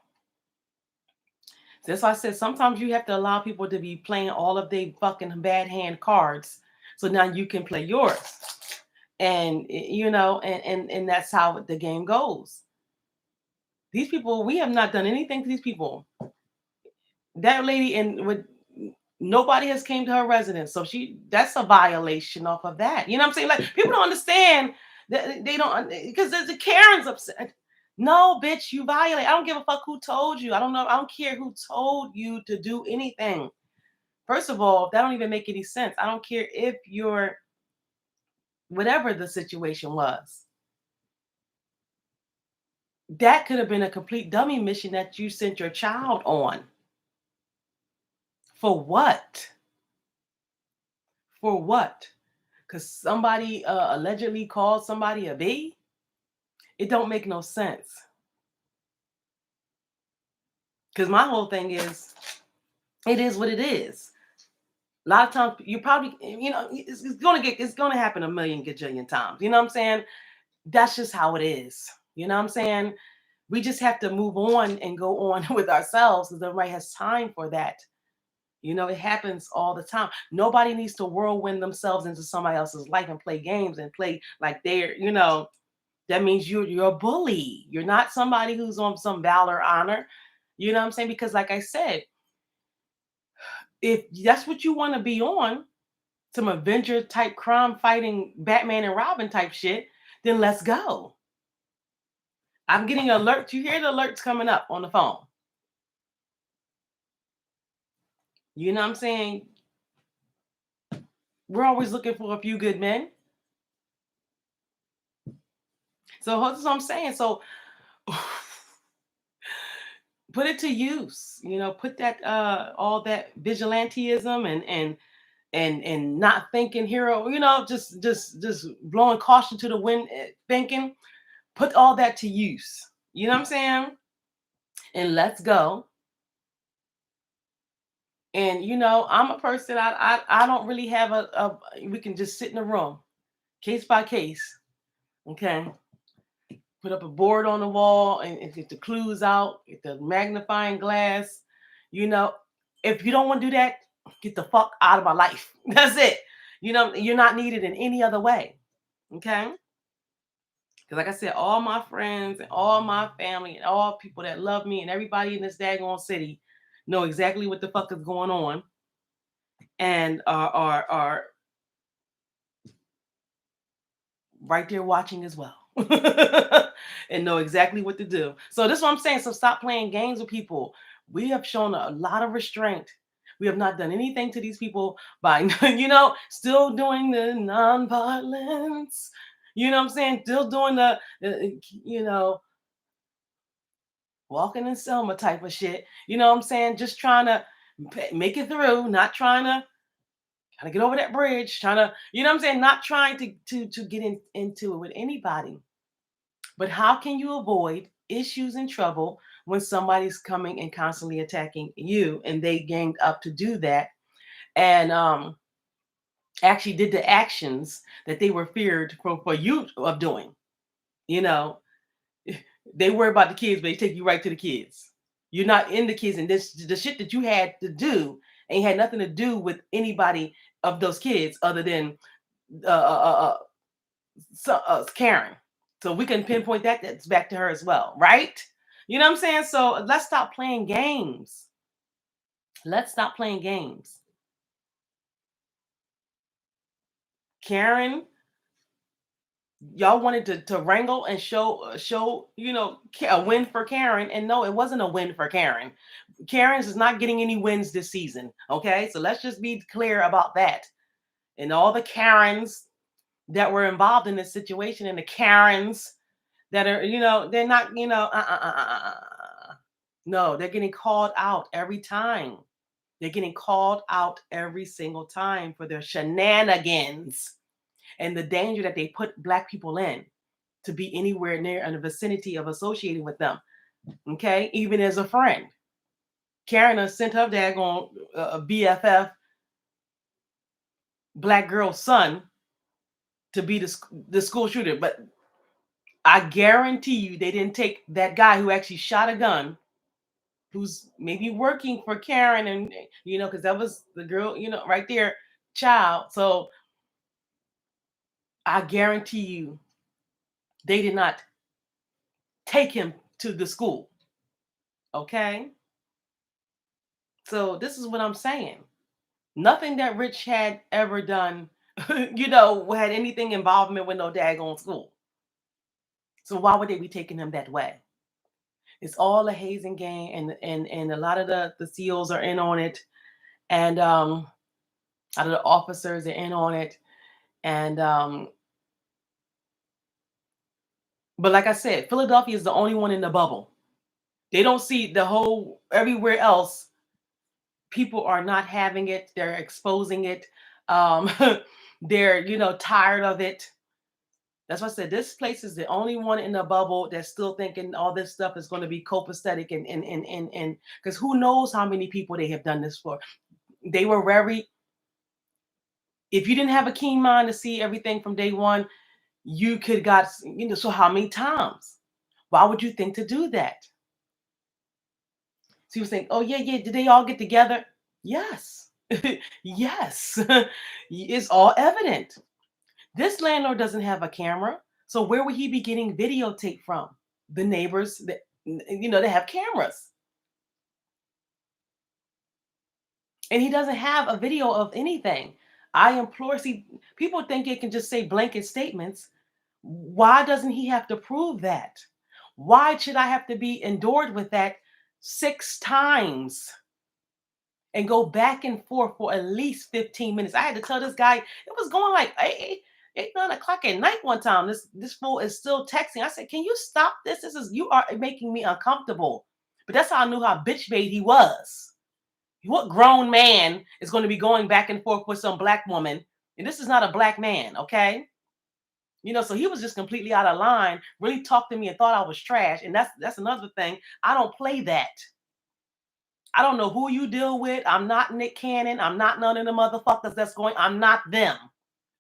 That's why I said sometimes you have to allow people to be playing all of their fucking bad hand cards, so now you can play yours. And and that's how the game goes. These people, we have not done anything to these people. That lady and with nobody has came to her residence, so that's a violation off of that. You know what I'm saying? Like, people don't understand that they don't, because there's the Karen's upset. No, bitch, you violate. I don't give a fuck who told you. I don't know. I don't care who told you to do anything. First of all, that don't even make any sense. I don't care if you're whatever the situation was. That could have been a complete dummy mission that you sent your child on. For what? For what? Because somebody allegedly called somebody a B? It don't make no sense. Because my whole thing is, it is what it is. A lot of times you probably, it's gonna happen a million gajillion times. You know what I'm saying? That's just how it is. You know what I'm saying? We just have to move on and go on with ourselves, because everybody has time for that. It happens all the time. Nobody needs to whirlwind themselves into somebody else's life and play games and play like that means you're a bully. You're not somebody who's on some valor honor. You know what I'm saying? Because like I said, if that's what you want to be on, some Avenger type crime fighting Batman and Robin type shit, then let's go. I'm getting alerts. You hear the alerts coming up on the phone. You know what I'm saying? We're always looking for a few good men. So that's what I'm saying. So put it to use. Put that all that vigilanteism and not thinking hero. Just blowing caution to the wind, thinking. Put all that to use. You know what I'm saying? And let's go. And I'm a person. I don't really have a. We can just sit in a room, case by case. Okay. Put up a board on the wall and get the clues out, get the magnifying glass. You know, if you don't want to do that, get the fuck out of my life. That's it. You're not needed in any other way. Okay. Because like I said, all my friends and all my family and all people that love me and everybody in this daggone city know exactly what the fuck is going on and are right there watching as well. And know exactly what to do. So this is what I'm saying. So stop playing games with people. We have shown a lot of restraint. We have not done anything to these people by, still doing the nonviolence. You know what I'm saying? Still doing walking in Selma type of shit. You know what I'm saying? Just trying to make it through, not trying to get over that bridge, trying to, you know what I'm saying? Not trying to get into it with anybody. But how can you avoid issues and trouble when somebody's coming and constantly attacking you and they ganged up to do that and actually did the actions that they were feared for you of doing? You know, they worry about the kids, but they take you right to the kids. You're not in the kids, and the shit that you had to do ain't had nothing to do with anybody of those kids other than uh, uh, uh, Karen. So we can pinpoint that's back to her as well, right? You know what I'm saying? So let's stop playing games. Let's stop playing games. Karen, y'all wanted to wrangle and show a win for Karen, and no, it wasn't a win for Karen. Karen's is not getting any wins this season. Okay, so let's just be clear about that. And all the Karens that were involved in this situation, and the Karens that are, they're not, no, they're getting called out every time. They're getting called out every single time for their shenanigans and the danger that they put Black people in to be anywhere near in the vicinity of associating with them. Okay, even as a friend. Karen has sent her daggone BFF Black girl's son to be the school shooter, but I guarantee you they didn't take that guy who actually shot a gun, who's maybe working for Karen, and because that was the girl, right there, child. So I guarantee you they did not take him to the school. Okay. So this is what I'm saying. Nothing that Rich had ever done, had anything involvement with no daggone school. So why would they be taking him that way? It's all a hazing game, and a lot of the SEALs are in on it, and a lot of the officers are in on it, and but like I said, Philadelphia is the only one in the bubble. They don't see the whole everywhere else. People are not having it. They're exposing it. Um, they're tired of it. That's why I said this place is the only one in the bubble that's still thinking all this stuff is going to be copacetic and because who knows how many people they have done this for. They were very. If you didn't have a keen mind to see everything from day one, you could got so how many times? Why would you think to do that? So you was saying, oh yeah, yeah, did they all get together? Yes. Yes. It's all evident. This landlord doesn't have a camera. So where would he be getting videotape from? The neighbors that they have cameras. And he doesn't have a video of anything. I implore, see, people think it can just say blanket statements. Why doesn't he have to prove that? Why should I have to be endured with that 6 times and go back and forth for at least 15 minutes? I had to tell this guy, it was going like, hey, 8, 9 o'clock at night one time. This fool is still texting. I said, can you stop this? You are making me uncomfortable. But that's how I knew how bitch bait he was. What grown man is going to be going back and forth with some black woman? And this is not a black man, okay? So he was just completely out of line, really talked to me and thought I was trash. And that's another thing. I don't play that. I don't know who you deal with. I'm not Nick Cannon. I'm not none of the motherfuckers I'm not them.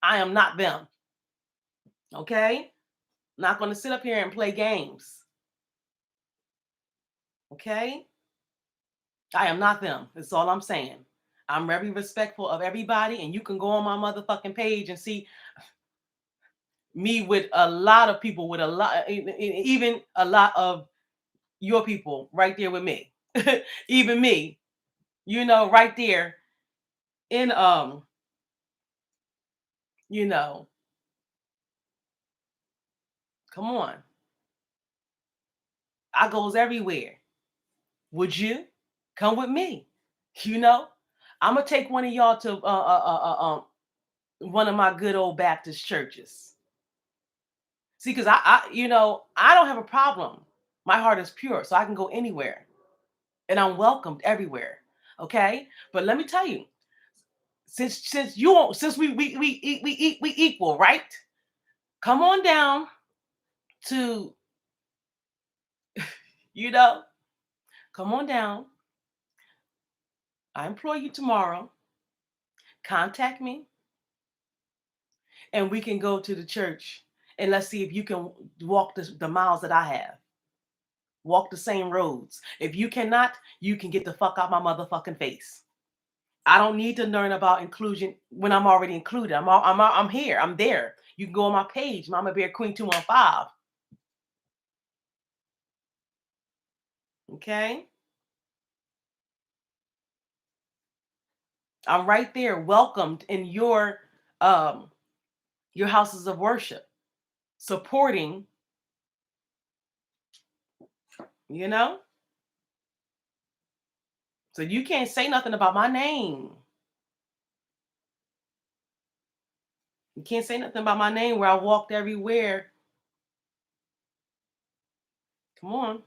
I am not them. Okay? Not going to sit up here and play games. Okay? I am not them. That's all I'm saying. I'm very respectful of everybody, and you can go on my motherfucking page and see me with a lot of people, with a lot, even a lot of your people right there with me. Even me, right there in you know, come on. I goes everywhere. Would you come with me? I'm gonna take one of y'all to one of my good old Baptist churches. See, because I don't have a problem. My heart is pure, so I can go anywhere, and I'm welcomed everywhere. Okay, but let me tell you, since you won't, since we equal, right? Come on down to come on down. I employ you tomorrow. Contact me, and we can go to the church, and let's see if you can walk the miles that I have. Walk the same roads. If you cannot, you can get the fuck out my motherfucking face. I don't need to learn about inclusion when I'm already included. I'm here. I'm there. You can go on my page, Mama Bear Queen 215. Okay? I'm right there, welcomed in your houses of worship, supporting, you know? So you can't say nothing about my name. You can't say nothing about my name where I walked everywhere. Come on.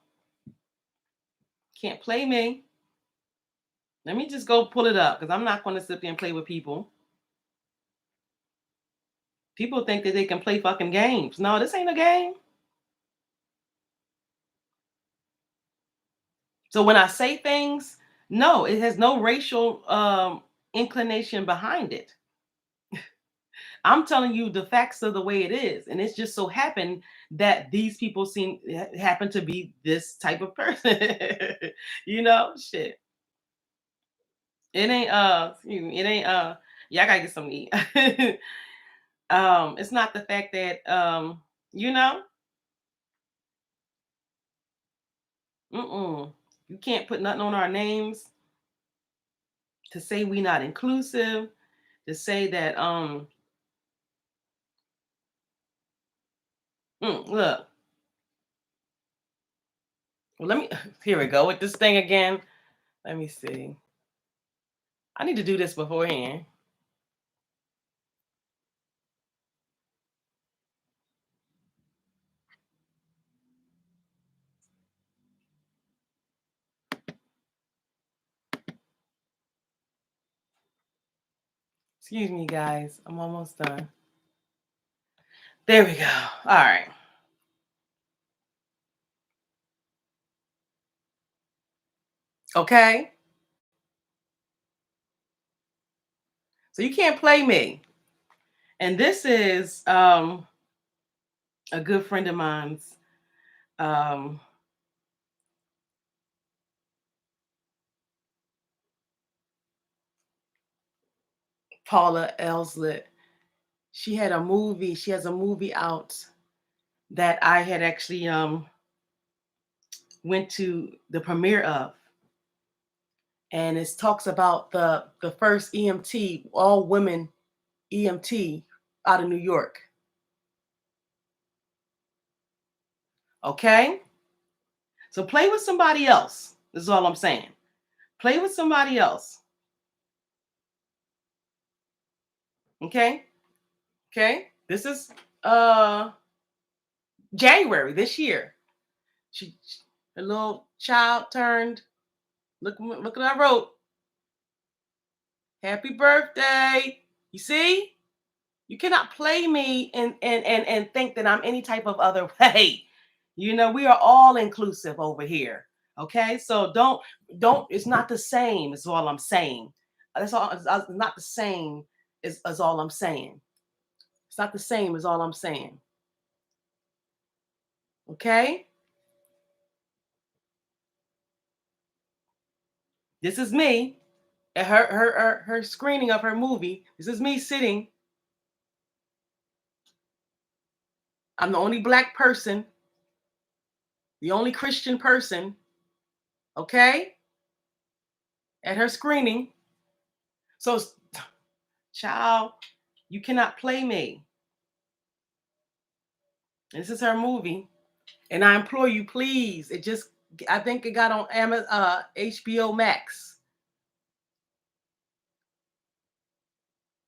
Can't play me. Let me just go pull it up because I'm not going to sit there and play with people. People think that they can play fucking games. No, this ain't a game. So when I say things, no, it has no racial inclination behind it. I'm telling you the facts of the way it is. And it's just so happened that these people happen to be this type of person. Shit. It ain't yeah, I gotta get something to eat. It's not the fact that you know, you can't put nothing on our names to say we not inclusive, to say that look. Well, let me here we go with this thing again. Let me see. I need to do this beforehand. Excuse me, guys. I'm almost done. There we go. All right. Okay. So you can't play me. And this is a good friend of mine's. Um, Paula Elslet. She has a movie out that I had actually went to the premiere of. And it talks about the first EMT, all women EMT out of New York. Okay? So play with somebody else. This is all I'm saying. Play with somebody else. Okay? Okay? This is January this year. She a little child turned. Look what I wrote. Happy birthday. You see? You cannot play me and think that I'm any type of other way. You know, we are all inclusive over here. Okay? So don't it's not the same is all I'm saying. That's all it's not the same is all I'm saying. It's not the same is all I'm saying. Okay? This is me at her screening of her movie. This is me sitting. I'm the only black person, the only Christian person, okay? At her screening. So, child, you cannot play me. This is her movie. And I implore you, please. I think it got on Amazon, HBO Max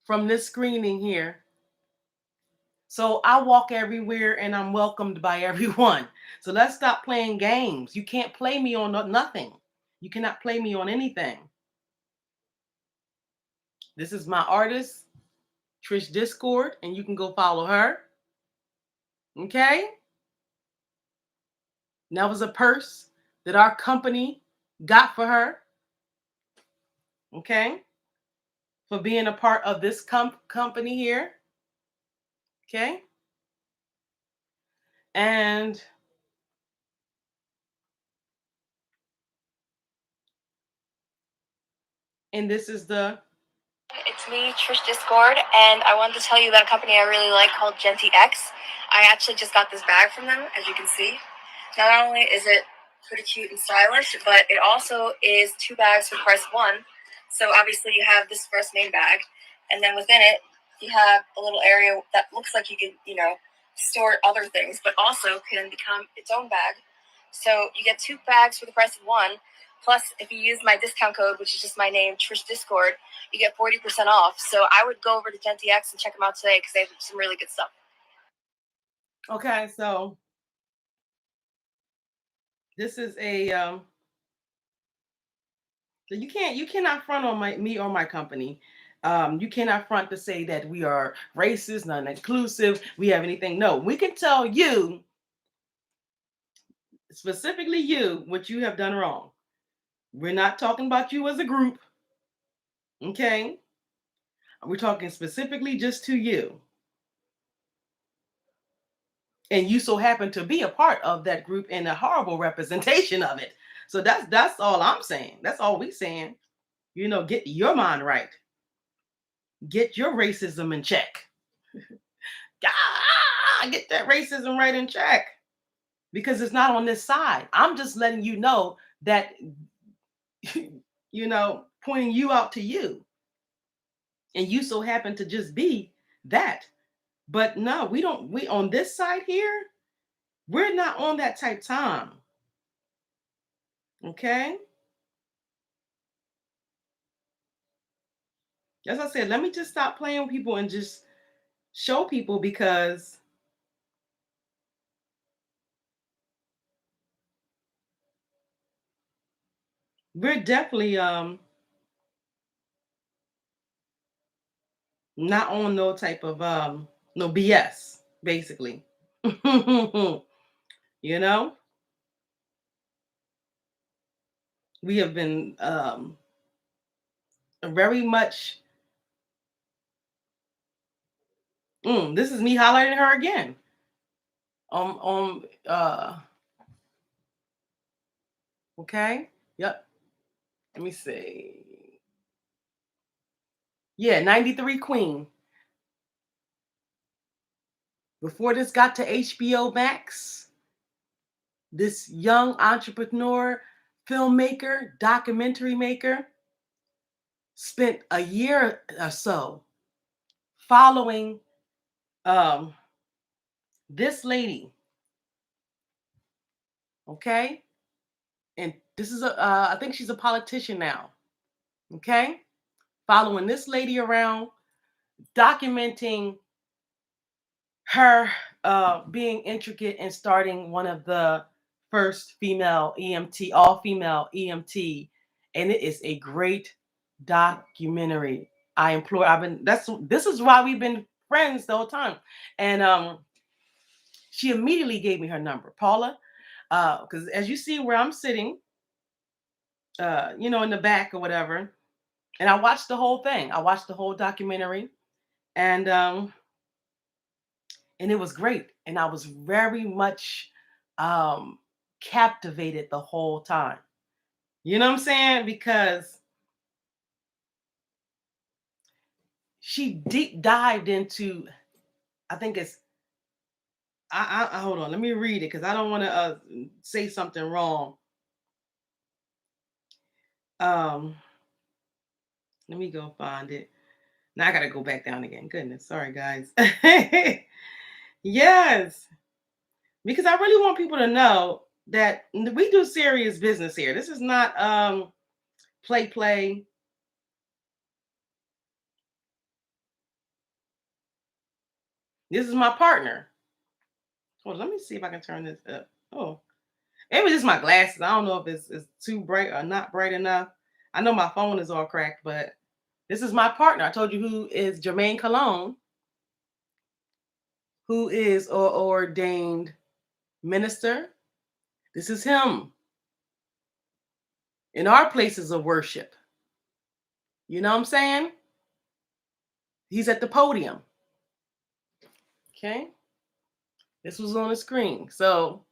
from this screening here. So I walk everywhere and I'm welcomed by everyone. So let's stop playing games. You can't play me on nothing. You cannot play me on anything. This is my artist, Trish Discord, and you can go follow her. Okay? And that was a purse that our company got for her. Okay? For being a part of this company here. Okay? And this is It's me, Trish Discord, and I wanted to tell you about a company I really like called Genty X. I actually just got this bag from them, as you can see. Not only is it pretty cute and stylish, but it also is 2 bags for the price of 1. So obviously you have this first main bag, and then within it you have a little area that looks like you could, store other things, but also can become its own bag. So you get 2 bags for the price of 1. Plus, if you use my discount code, which is just my name, Trish Discord, you get 40% off. So I would go over to Genty X and check them out today because they have some really good stuff. okay, so this is a so you cannot front on me or my company. You cannot front to say that we are racist, non-inclusive, we have anything. No, we can tell you, specifically you, what you have done wrong. We're not talking about you as a group. Okay? We're talking specifically just to you. And you so happen to be a part of that group and a horrible representation of it. So that's all I'm saying. That's all we saying. Get your mind right. Get your racism in check. Get that racism right in check. Because it's not on this side. I'm just letting you know that, pointing you out to you. And you so happen to just be that. But no, we on this side here, we're not on that type time. Okay? As I said, let me just stop playing with people and just show people, because we're definitely not on no type of no BS, basically. you know, we have been very much this is me highlighting her again. Okay. Yep. Let me see. Yeah, 93 Queen. Before this got to HBO Max, this young entrepreneur, filmmaker, documentary maker spent a year or so following this lady. Okay. And this is I think she's a politician now. Okay. Following this lady around, documenting her being intricate and starting one of the first female EMT, all female EMT, and it is a great documentary. I implore. This is why we've been friends the whole time, and she immediately gave me her number, Paula, because as you see where I'm sitting, in the back or whatever, and I watched the whole thing. I watched the whole documentary, and it was great, and I was very much um captivated the whole time. You know what I'm saying? Because she deep dived into, I think it's, I hold on, let me read it because I don't want to say something wrong. um Let me go find it. Now I gotta go back down again. Goodness, sorry guys. Yes, because I really want people to know that we do serious business here. This is not play. This is my partner. Hold on, let me see if I can turn this up. Oh, it was just my glasses. I don't know if it's too bright or not bright enough. I know my phone is all cracked, but this is my partner. I told you who is Jermaine Cologne, who is an ordained minister. This is him in our places of worship. You know what I'm saying? He's at the podium. Okay. This was on the screen. So,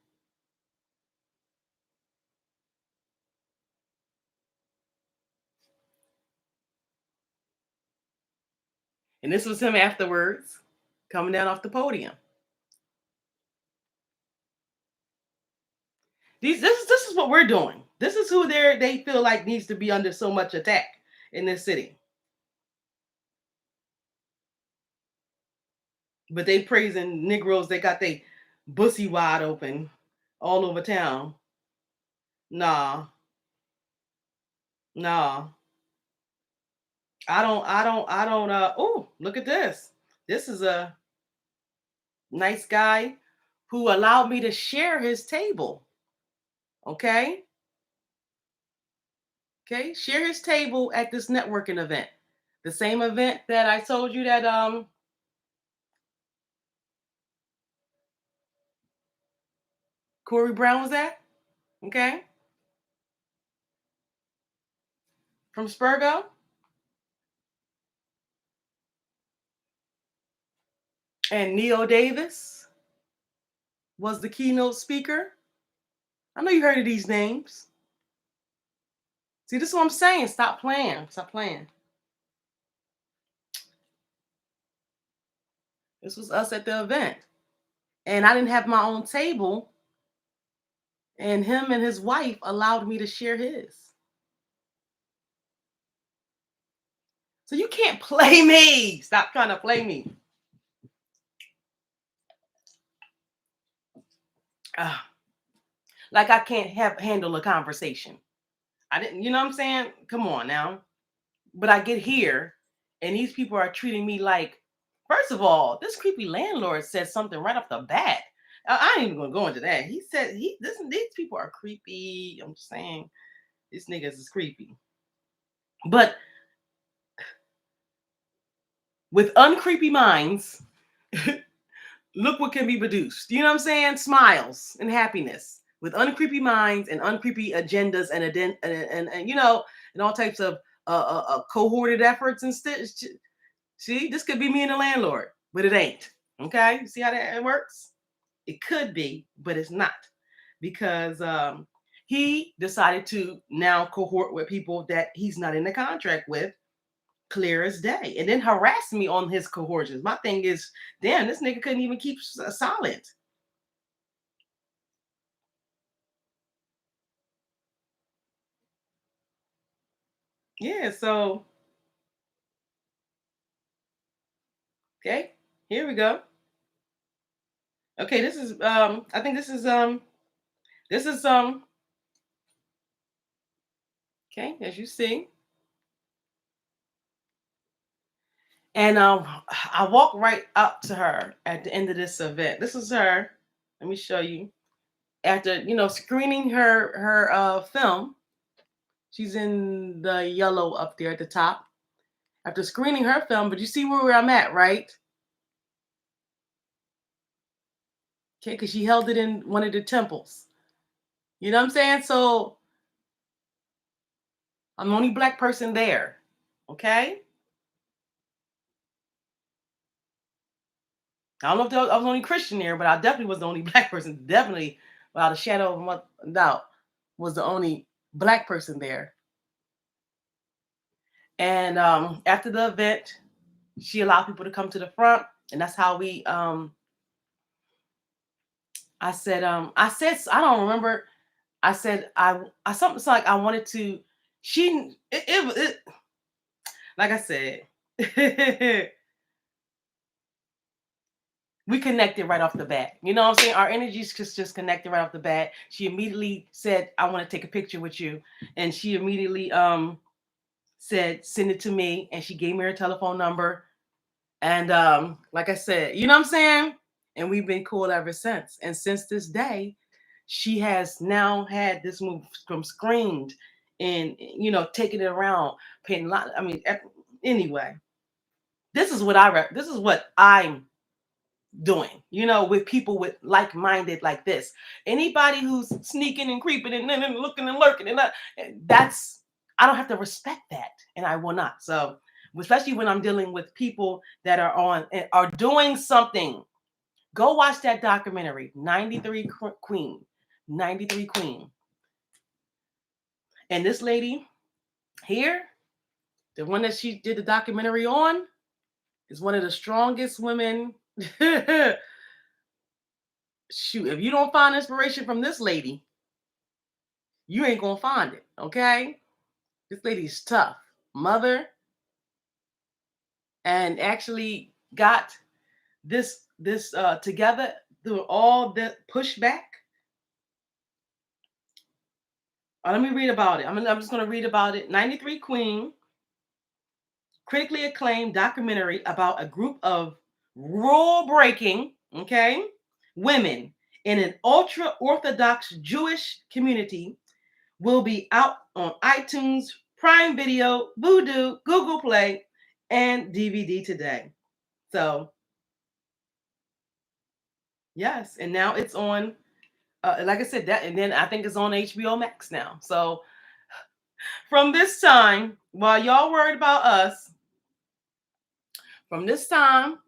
and this was him afterwards coming down off the podium. This is what we're doing. This is who they feel like needs to be under so much attack in this city. But they praising Negroes. They got they bussy wide open all over town. Nah, nah. I don't. Oh, look at this. This is a nice guy who allowed me to share his table. Okay. Okay. Share his table at this networking event. The same event that I told you that Corey Brown was at. Okay. From Spurgo. And Neo Davis was the keynote speaker. I know you heard of these names. See, this is what I'm saying. Stop playing. Stop playing. This was us at the event. And I didn't have my own table. And him and his wife allowed me to share his. So you can't play me. Stop trying to play me. Uh, like I can't handle a conversation. I didn't, you know what I'm saying? Come on now. But I get here and these people are treating me like, first of all, this creepy landlord said something right off the bat. I ain't even gonna go into that. He said these people are creepy. I'm just saying these niggas is creepy. But with uncreepy minds, look what can be produced. You know what I'm saying? Smiles and happiness with uncreepy minds and uncreepy agendas and all types of cohorted efforts and see, this could be me and the landlord, but it ain't. Okay, you see how that works? It could be, but it's not, because he decided to now cohort with people that he's not in the contract with, clear as day, and then harass me on his cohortions. My thing is, damn, this nigga couldn't even keep silent. Yeah, so okay, here we go. Okay, this is I think this is okay, as you see. And I walked right up to her at the end of this event. This is her. Let me show you. After screening her film, she's in the yellow up there at the top. After screening her film, but you see where I'm at, right? Okay, because she held it in one of the temples. You know what I'm saying? So I'm the only black person there. Okay? I don't know if I was the only Christian there, but I definitely was the only black person. Definitely, without a shadow of a doubt, was the only black person there. And after the event, she allowed people to come to the front, and that's how we. I said, I don't remember. I said, I something like I wanted to. It like I said, we connected right off the bat. You know what I'm saying? Our energies just connected right off the bat. She immediately said, I want to take a picture with you. And she immediately said, send it to me. And she gave me her telephone number. And like I said, you know what I'm saying? And we've been cool ever since. And since this day, she has now had this move from screened and taking it around, paying a lot. I mean, anyway, this is what this is what I'm doing, with people with like-minded like this. Anybody who's sneaking and creeping and looking and lurking and that's I don't have to respect that, and I will not. So, especially when I'm dealing with people that are doing something. Go watch that documentary, 93 Queen, 93 Queen. And this lady here, the one that she did the documentary on, is one of the strongest women. Shoot, if you don't find inspiration from this lady, you ain't gonna find it. Okay, this lady's tough mother, and actually got this together through all the pushback. Let me read about it. I'm just gonna read about it. 93 Queen, critically acclaimed documentary about a group of rule-breaking, okay, women in an ultra-Orthodox Jewish community, will be out on iTunes, Prime Video, Vudu, Google Play, and DVD today. So, yes, and now it's on, like I said, that, and then I think it's on HBO Max now. So, from this time, while y'all worried about us, from this time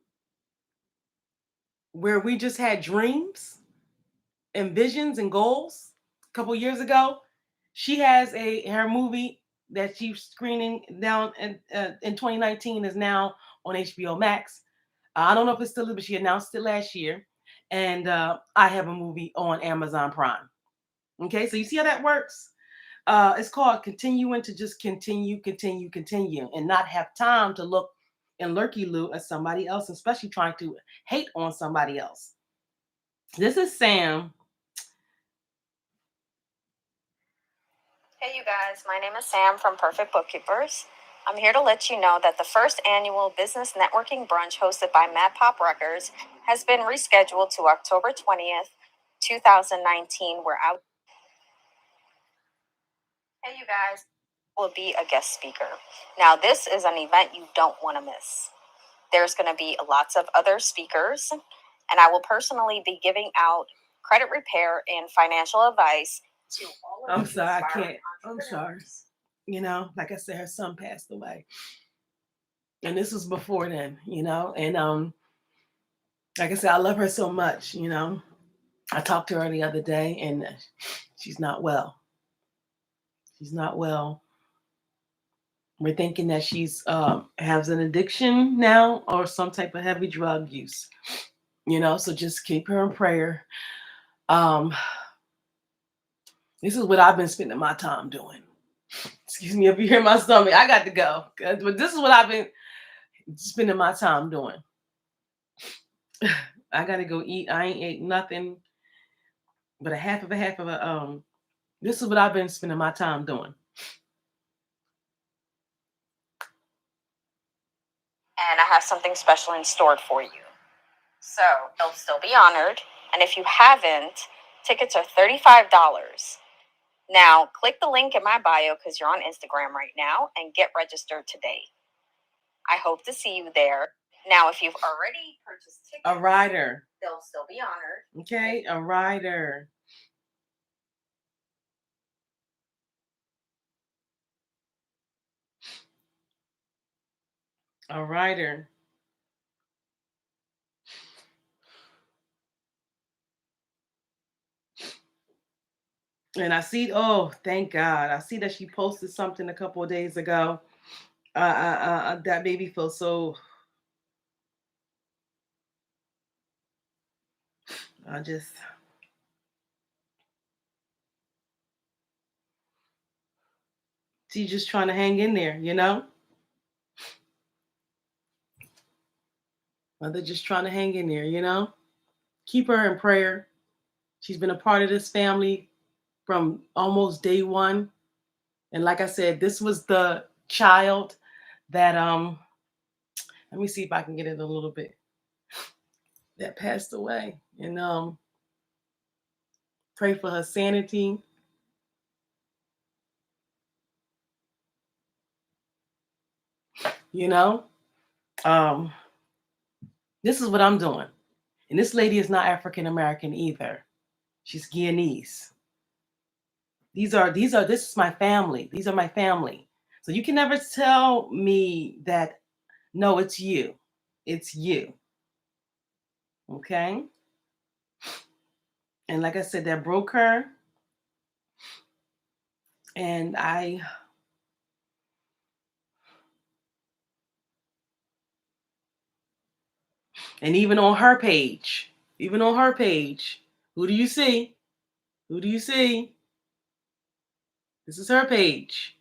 where we just had dreams and visions and goals a couple years ago, she has her movie that she's screening down in 2019 is now on HBO Max. I don't know if it's still, but she announced it last year. And I have a movie on Amazon Prime. Okay, so you see how that works? It's called continuing to just continue, and not have time to look and lurky-loo at somebody else, especially trying to hate on somebody else. This is Sam. Hey, you guys. My name is Sam from Perfect Bookkeepers. I'm here to let you know that the first annual business networking brunch hosted by Pop Records has been rescheduled to October 20th, 2019, where hey, you guys, will be a guest speaker. Now, this is an event you don't want to miss. There's going to be lots of other speakers, and I will personally be giving out credit repair and financial advice to all of I'm sorry, I can't. I'm sorry. Like I said, her son passed away. And this was before then, and like I said, I love her so much, I talked to her the other day, and she's not well. She's not well. We're thinking that she's has an addiction now or some type of heavy drug use, so just keep her in prayer. Um, this is what I've been spending my time doing. Excuse me if you hear my stomach. I got to go. But this is what I've been spending my time doing. I got to go eat. I ain't ate nothing but a half of a. This is what I've been spending my time doing. and I have something special in store for you. So you'll still be honored, and if you haven't, tickets are $35. Now, click the link in my bio because you're on Instagram right now and get registered today. I hope to see you there. Now, if you've already purchased tickets, a rider, they'll still be honored. Okay, a rider. A rider. And I see, oh, thank God. I see that she posted something a couple of days ago. That made me feel so. I just. She's just trying to hang in there, you know? They're just trying to hang in there, you know? Keep her in prayer. She's been a part of this family from almost day one. And like I said, this was the child that let me see if I can get it a little bit, that passed away. And pray for her sanity. You know? This is what I'm doing. And this lady is not African American either. She's Guyanese. This is my family. These are my family. So you can never tell me that, no, it's you. It's you. Okay? And like I said, that broke her. And even on her page, who do you see? Who do you see? This is her page.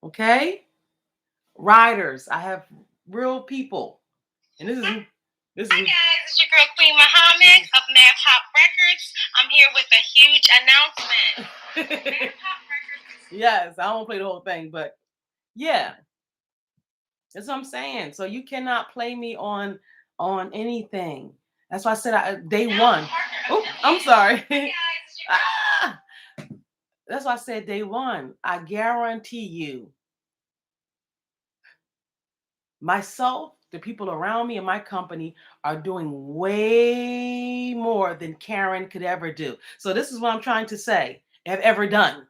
Okay? Riders. I have real people. And this is Hi guys, it's your girl Queen Muhammad of Mad Pop Records. I'm here with a huge announcement. Mad Pop Records. Yes, I won't play the whole thing, but yeah. That's what I'm saying. So you cannot play me on anything. That's why I said day one. Oh, I'm sorry. Ah! That's why I said day one. I guarantee you, myself, the people around me, and my company are doing way more than Karen could ever do. So this is what I'm trying to say. Have ever done.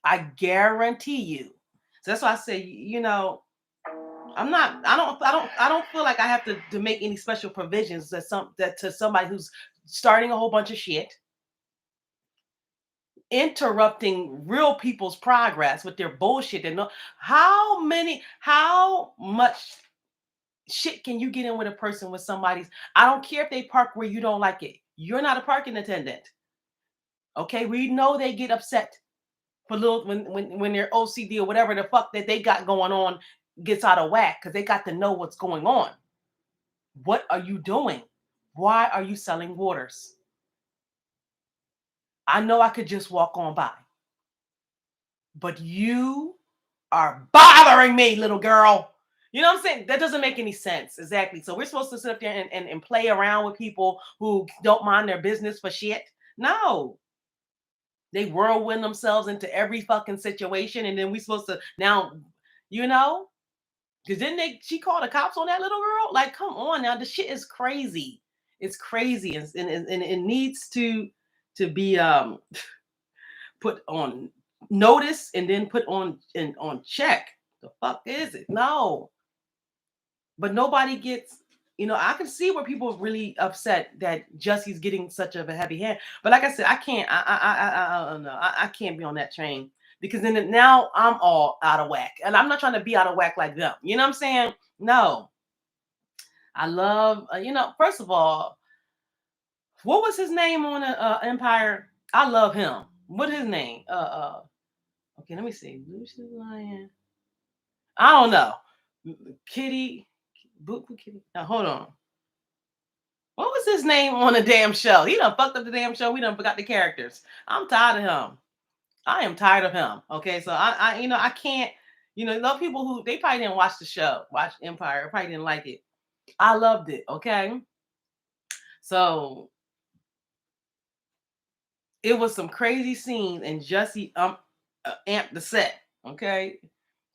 I guarantee you. So that's why I say, you know, I don't feel like I have to make any special provisions that to somebody who's starting a whole bunch of shit, interrupting real people's progress with their bullshit. And how much shit can you get in with a person with somebody's? I don't care if they park where you don't like it. You're not a parking attendant. Okay, we know they get upset for little when their OCD or whatever the fuck that they got going on gets out of whack because they got to know what's going on. What are you doing? Why are you selling waters? I know I could just walk on by, but you are bothering me, little girl. You know what I'm saying? That doesn't make any sense. Exactly. So we're supposed to sit up there and play around with people who don't mind their business for shit? No. They whirlwind themselves into every fucking situation, and then we supposed to now, you know? Because then she called the cops on that little girl. Like, come on now, the shit is crazy. It's crazy, and it needs to be put on notice and then put on check. The fuck is it? No, but nobody gets. You know, I can see where people are really upset that Jussie's getting such of a heavy hand. But like I said, I can't. I don't know. I can't be on that train. Because then now I'm all out of whack. And I'm not trying to be out of whack like them. You know what I'm saying? No. I love, you know, first of all, what was his name on Empire? I love him. What his name? Okay, let me see. Lucius Lion. I don't know. Kitty. Kitty. Now, hold on. What was his name on the damn show? He done fucked up the damn show. We done forgot the characters. I'm tired of him. I am tired of him. Okay, so I you know, I can't, You know, those people who they probably didn't watch the show, watch Empire, probably didn't like it. I loved it. Okay, so it was some crazy scenes, and Jesse amped the set. Okay,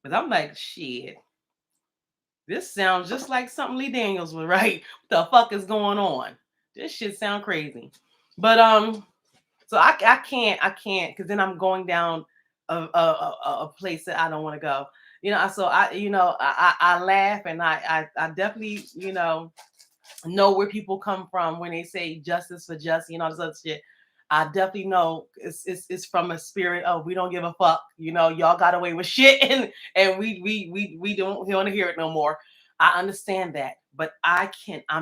but I'm like, shit, this sounds just like something Lee Daniels would write. What the fuck is going on? This shit sound crazy. But so I can't because then I'm going down a place that I don't want to go. You know, so I laugh and I definitely know where people come from when they say justice for justice, this other shit. I definitely know it's from a spirit of we don't give a fuck. Y'all got away with shit and we don't want to hear it no more. I understand that, but I'm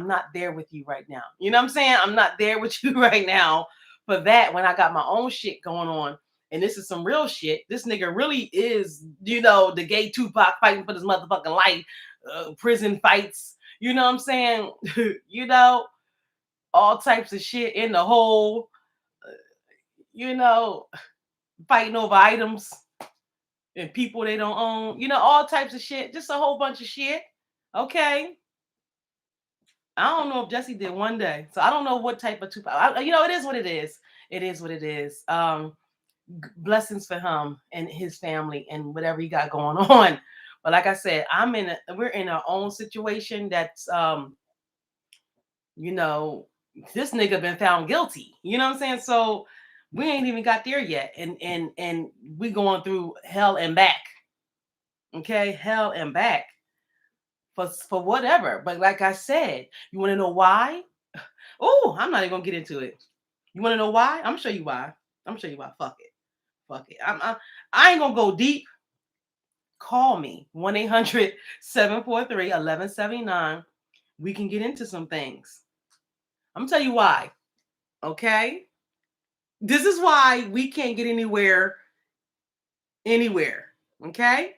not there with you right now. You know what I'm saying? I'm not there with you right now for that when I got my own shit going on. And this is some real shit. This nigga really is, the gay Tupac fighting for his motherfucking life, prison fights. You know what I'm saying? All types of shit in the hole, you know, fighting over items and people they don't own, all types of shit. Just a whole bunch of shit. Okay. I don't know if Jesse did one day. So I don't know what type of Tupac. It is what it is. It is what it is. Blessings for him and his family and whatever he got going on. But like I said, we're in our own situation that's this nigga been found guilty. You know what I'm saying? So we ain't even got there yet. And we going through hell and back. Okay, hell and back for whatever. But like I said, you want to know why? Oh, I'm not even gonna get into it. You want to know why? I'm gonna show you why. I'm gonna show you why. Fuck it. Fuck it. I ain't gonna go deep. Call me 1-800-743-1179. We can get into some things. I'm gonna tell you why. Okay. This is why we can't get anywhere. Okay.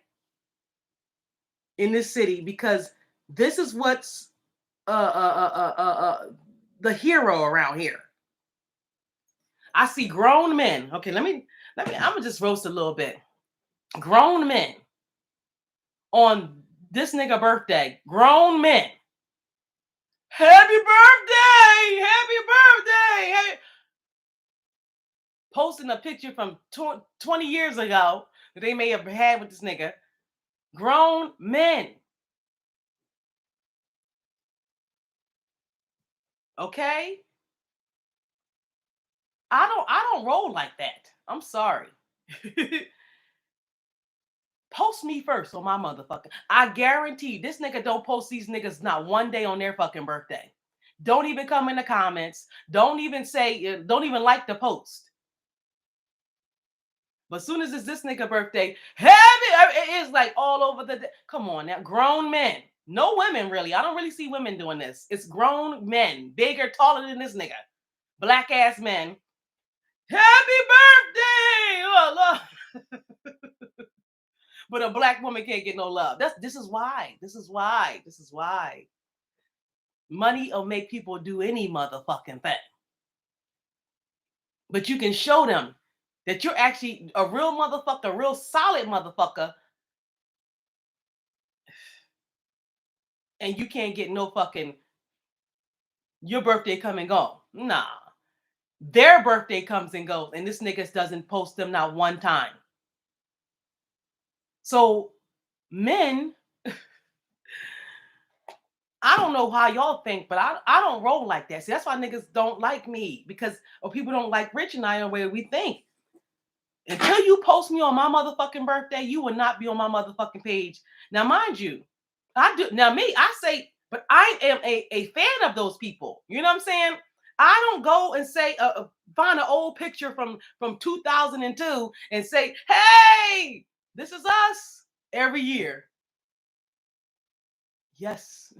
In this city, because this is what's the hero around here. I see grown men. Okay, I'm gonna just roast a little bit. Grown men on this nigga birthday. Grown men. Happy birthday! Happy birthday! Posting a picture from 20 years ago that they may have had with this nigga. Grown men. Okay? I don't roll like that. I'm sorry. Post me first on my motherfucker. I guarantee this nigga don't post these niggas not one day on their fucking birthday. Don't even come in the comments. Don't even like the post. But as soon as it's this nigga birthday, it is like all over come on now. Grown men. No women really. I don't really see women doing this. It's grown men, bigger, taller than this nigga. Black ass men. Happy birthday! Oh, look. But a black woman can't get no love. This is why. Money will make people do any motherfucking thing. But you can show them that you're actually a real motherfucker, a real solid motherfucker, and you can't get no fucking your birthday come and go. Nah. Their birthday comes and goes, and this nigga doesn't post them not one time. So men, I don't know how y'all think, but I don't roll like that. See, that's why niggas don't like me, or people don't like Rich and I the way we think. Until you post me on my motherfucking birthday, you will not be on my motherfucking page. Now, mind you, I say, but I am a fan of those people. You know what I'm saying? I don't go and say, find an old picture from 2002 and say, hey, this is us every year. Yes.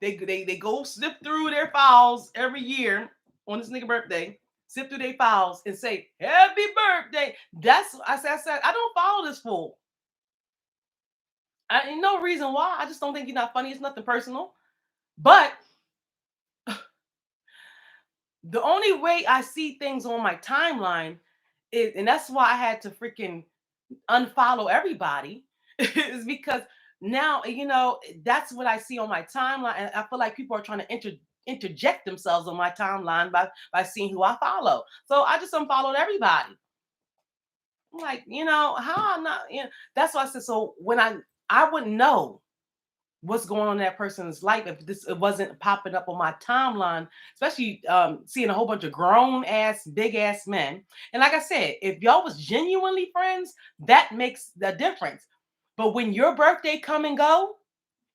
They go sift through their files every year on this nigga birthday, sift through their files and say, happy birthday. I said, I don't follow this fool. Ain't no reason why. I just don't think you're not funny. It's nothing personal. But the only way I see things on my timeline is, and that's why I had to freaking unfollow everybody, It's because now, that's what I see on my timeline. And I feel like people are trying to interject themselves on my timeline by seeing who I follow. So I just unfollowed everybody. I'm like, how I'm not, that's why I said, so when I wouldn't know what's going on in that person's life if it wasn't popping up on my timeline, especially seeing a whole bunch of grown ass, big ass men. And like I said, if y'all was genuinely friends, that makes the difference. But when your birthday come and go,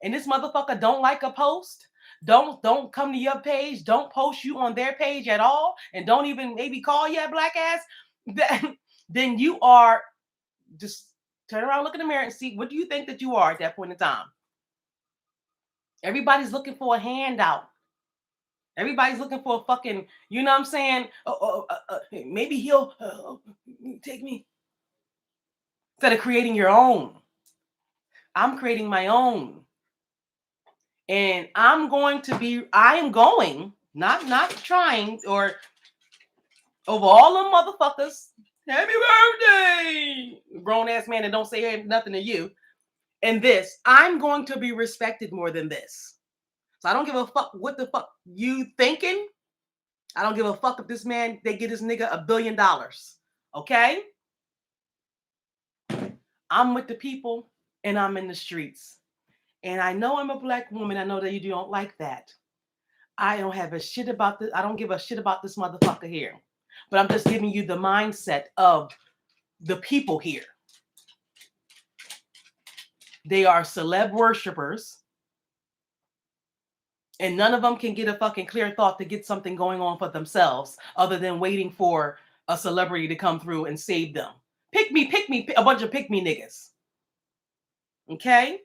and this motherfucker don't like a post, don't come to your page, don't post you on their page at all, and don't even maybe call you a black ass, then you are just turn around, look in the mirror, and see what do you think that you are at that point in time. Everybody's looking for a handout. Everybody's looking for a fucking, you know what I'm saying? Maybe he'll take me. Instead of creating your own. I'm creating my own. And I am going, not trying, or over all them motherfuckers, happy birthday, grown ass man that don't say nothing to you. And this, I'm going to be respected more than this. So I don't give a fuck what the fuck you thinking. I don't give a fuck if this man, they get this nigga $1 billion. Okay? I'm with the people and I'm in the streets. And I know I'm a black woman. I know that you don't like that. I don't have a shit about this. I don't give a shit about this motherfucker here. But I'm just giving you the mindset of the people here. They are celeb worshipers. And none of them can get a fucking clear thought to get something going on for themselves other than waiting for a celebrity to come through and save them. Pick me, a bunch of pick me niggas. Okay?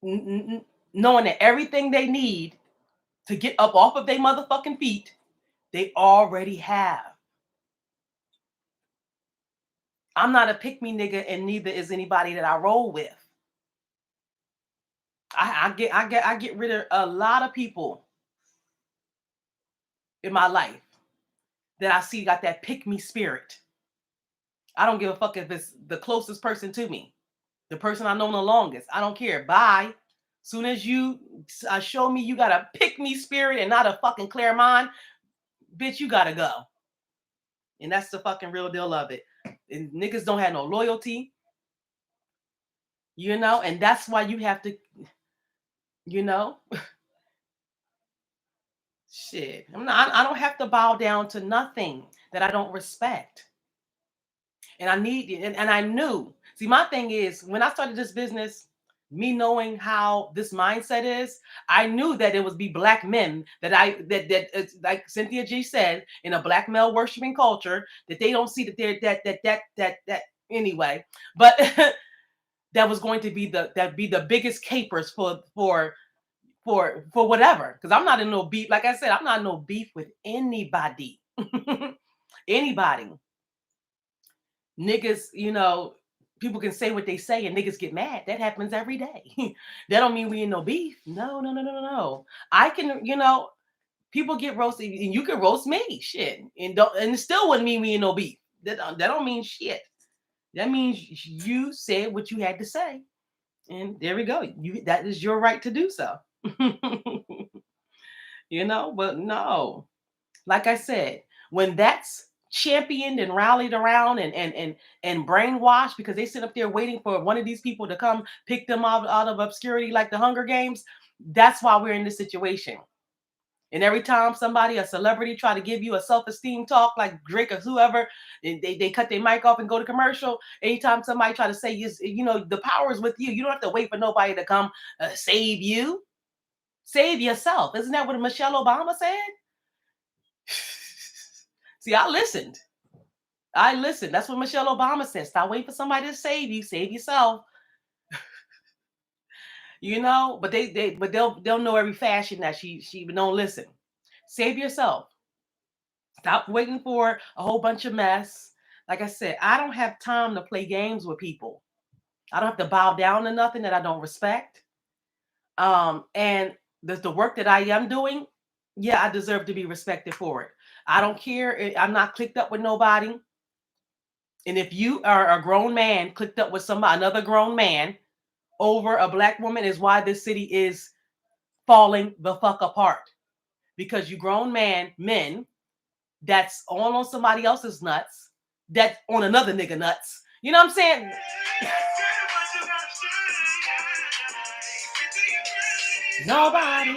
Knowing that everything they need to get up off of their motherfucking feet, they already have. I'm not a pick me nigga, and neither is anybody that I roll with. I get rid of a lot of people in my life that I see got that pick me spirit. I don't give a fuck if it's the closest person to me, the person I know the longest. I don't care. Bye. Soon as you show me you got a pick me spirit and not a fucking clear mind, bitch, you gotta go. And that's the fucking real deal of it. And niggas don't have no loyalty, and that's why you have to, shit. I don't have to bow down to nothing that I don't respect. And I need it. And I knew. See, my thing is when I started this business, me knowing how this mindset is, I knew that it would be black men that it's like Cynthia G said, in a black male worshiping culture, that they don't see that they're that anyway. But that was going to be the biggest capers for whatever. Because I'm not in no beef. Like I said, I'm not in no beef with anybody. Anybody. Niggas, people can say what they say and niggas get mad. That happens every day. That don't mean we in no beef. No. I can, people get roasted and you can roast me. Shit. And it still wouldn't mean we in no beef. That don't mean shit. That means you said what you had to say. And there we go. That is your right to do so. But no. Like I said, when that's championed and rallied around and brainwashed because they sit up there waiting for one of these people to come pick them out of obscurity like the Hunger Games, that's why we're in this situation. And every time a celebrity try to give you a self-esteem talk like Drake or whoever, they cut their mic off and go to commercial. Anytime somebody try to say, the power is with you. You don't have to wait for nobody to come save you. Save yourself. Isn't that what Michelle Obama said? See, I listened. That's what Michelle Obama said. Stop waiting for somebody to save you. Save yourself. But they'll know every fashion that she don't listen. Save yourself. Stop waiting for a whole bunch of mess. Like I said, I don't have time to play games with people. I don't have to bow down to nothing that I don't respect. And the work that I am doing, yeah, I deserve to be respected for it. I don't care. I'm not clicked up with nobody. And if you are a grown man clicked up with somebody, another grown man over a black woman, is why this city is falling the fuck apart. Because you grown men that's on somebody else's nuts, that's on another nigga nuts. You know what I'm saying? Nobody.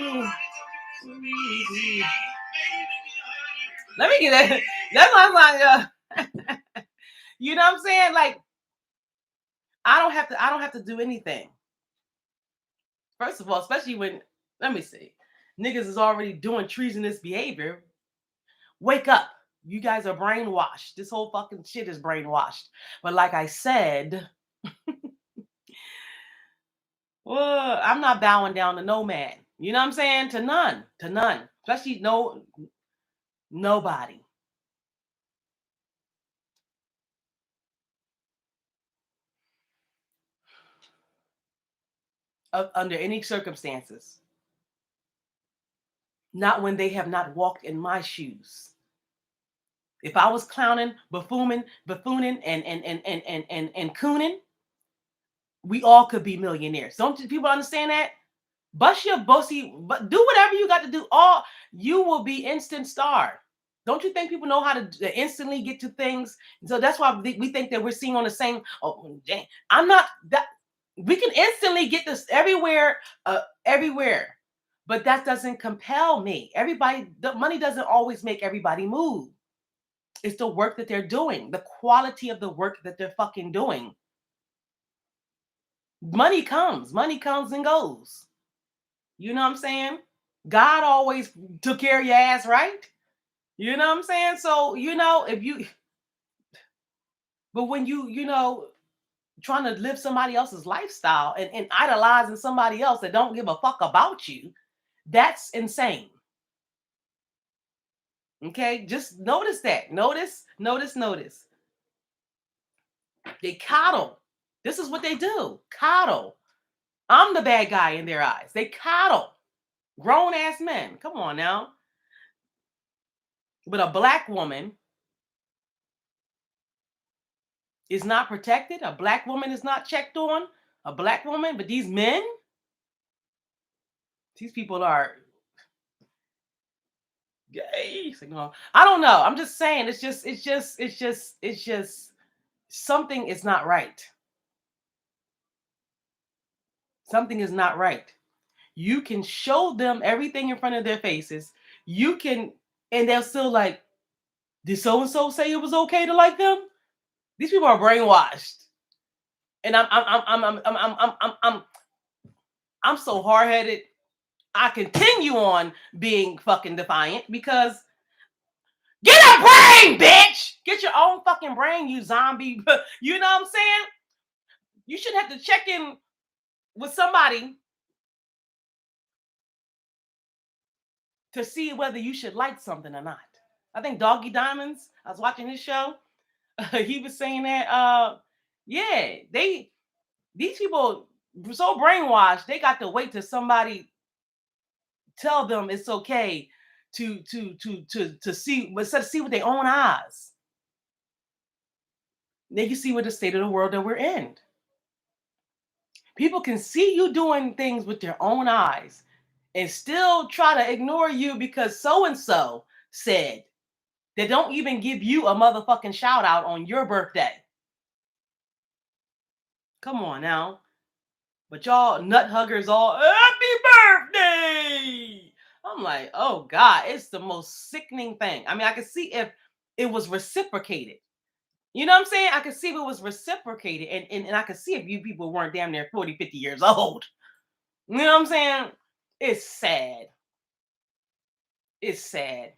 Let me get that. That's what I'm like. You know what I'm saying? Like, I don't have to do anything. First of all, especially when, let me see, niggas is already doing treasonous behavior. Wake up. You guys are brainwashed. This whole fucking shit is brainwashed. But like I said, well, I'm not bowing down to no man. You know what I'm saying? To none. To none. Especially nobody. Under any circumstances. Not when they have not walked in my shoes. If I was clowning, buffooning, and cooning, we all could be millionaires. Don't people understand that? Bust your bossy, but do whatever you got to do. All you will be instant star. Don't you think people know how to instantly get to things? So that's why we think that we're seeing on the same. Oh, dang. I'm not that. We can instantly get this everywhere, everywhere. But that doesn't compel me. Everybody, the money doesn't always make everybody move. It's the work that they're doing, the quality of the work that they're fucking doing. Money comes and goes. You know what I'm saying? God always took care of your ass, right? You know what I'm saying? So, if you, but when you trying to live somebody else's lifestyle and idolizing somebody else that don't give a fuck about you, that's insane. Okay, just notice that. Notice. They coddle. This is what they do. Coddle. I'm the bad guy in their eyes. They coddle grown ass men. Come on now. But a black woman is not protected. A black woman is not checked on. A black woman, but these men, these people are gay. I don't know. I'm just saying. It's just something is not right. Something is not right. You can show them everything in front of their faces. You can, and they'll still like, did so and so say it was okay to like them? These people are brainwashed, and I'm so hard headed. I continue on being fucking defiant because get a brain, bitch. Get your own fucking brain, you zombie. You know what I'm saying? You should have to check in with somebody to see whether you should like something or not. I think Doggy Diamonds, I was watching his show. He was saying that yeah, these people were so brainwashed, they got to wait till somebody tell them it's okay to see with their own eyes. They can see what the state of the world that we're in. People can see you doing things with their own eyes and still try to ignore you because so and so said. They don't even give you a motherfucking shout out on your birthday. Come on now. But y'all nut huggers all, happy birthday. I'm like, oh God, it's the most sickening thing. I mean, I could see if it was reciprocated. You know what I'm saying? I could see if it was reciprocated. And I could see if you people weren't damn near 40, 50 years old. You know what I'm saying? It's sad. It's sad.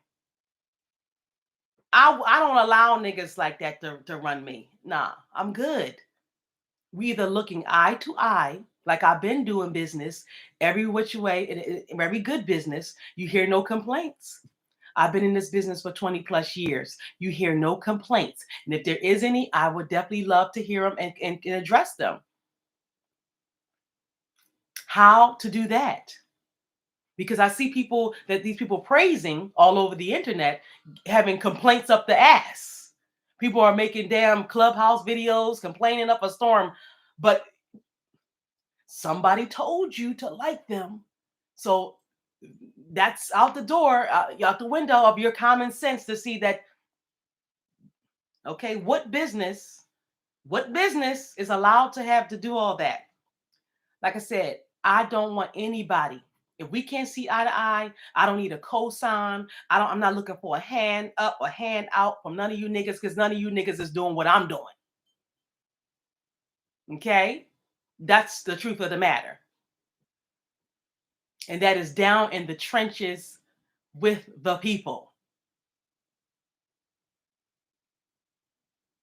I don't allow niggas like that to run me. Nah, I'm good. We either looking eye to eye, like I've been doing business every which way, and very good business. You hear no complaints. I've been in this business for 20 plus years. You hear no complaints. And if there is any, I would definitely love to hear them and address them. How to do that? Because I see these people praising all over the internet, having complaints up the ass. People are making damn Clubhouse videos complaining up a storm, but somebody told you to like them. So that's out the door, out the window of your common sense to see that, okay, what business is allowed to have to do all that? Like I said, I don't want anybody. If we can't see eye to eye, I don't need a cosign. I'm not looking for a hand up or hand out from none of you niggas, because none of you niggas is doing what I'm doing. Okay? That's the truth of the matter. And that is down in the trenches with the people.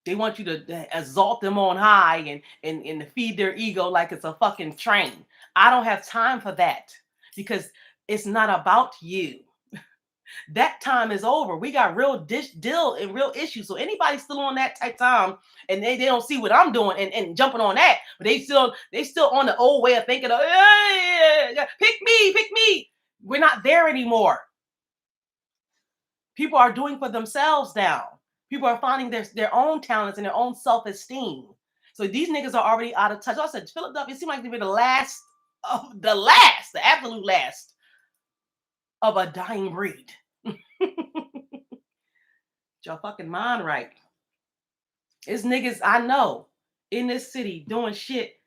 They want you to exalt them on high and feed their ego like it's a fucking train. I don't have time for that, because it's not about you. That time is over. We got real deal and real issues. So anybody still on that type time and they don't see what I'm doing and jumping on that, but they still on the old way of thinking of, hey, pick me. We're not there anymore. People are doing for themselves now. People are finding their own talents and their own self-esteem. So these niggas are already out of touch. I said, Philadelphia seemed like to be the absolute last of a dying breed. Your fucking mind right. It's niggas I know in this city doing shit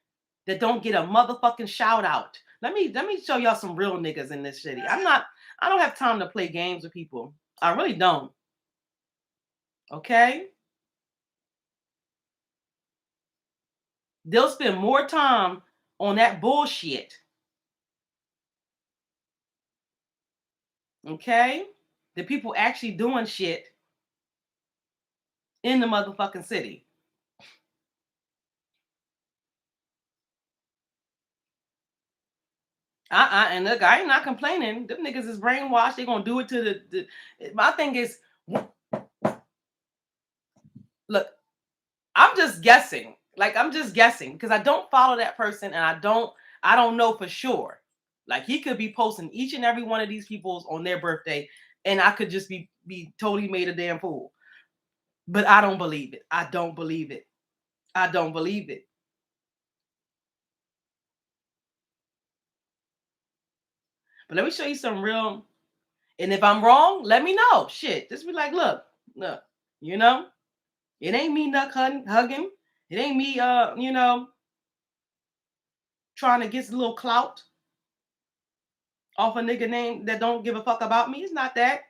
that don't get a motherfucking shout out. Let me show y'all some real niggas in this city. I don't have time to play games with people. I really don't. Okay? They'll spend more time on that bullshit. Okay? The people actually doing shit in the motherfucking city. And look, I ain't not complaining. Them niggas is brainwashed. They gonna do it to the my thing is, look, I'm just guessing. Like, I'm just guessing because I don't follow that person and I don't know for sure. Like, he could be posting each and every one of these people's on their birthday and I could just be totally made a damn fool. But I don't believe it. I don't believe it. I don't believe it. But let me show you some real, and if I'm wrong, let me know. Shit. Just be like, look, you know, it ain't me hugging. It ain't me trying to get a little clout off a nigga name that don't give a fuck about me. It's not that.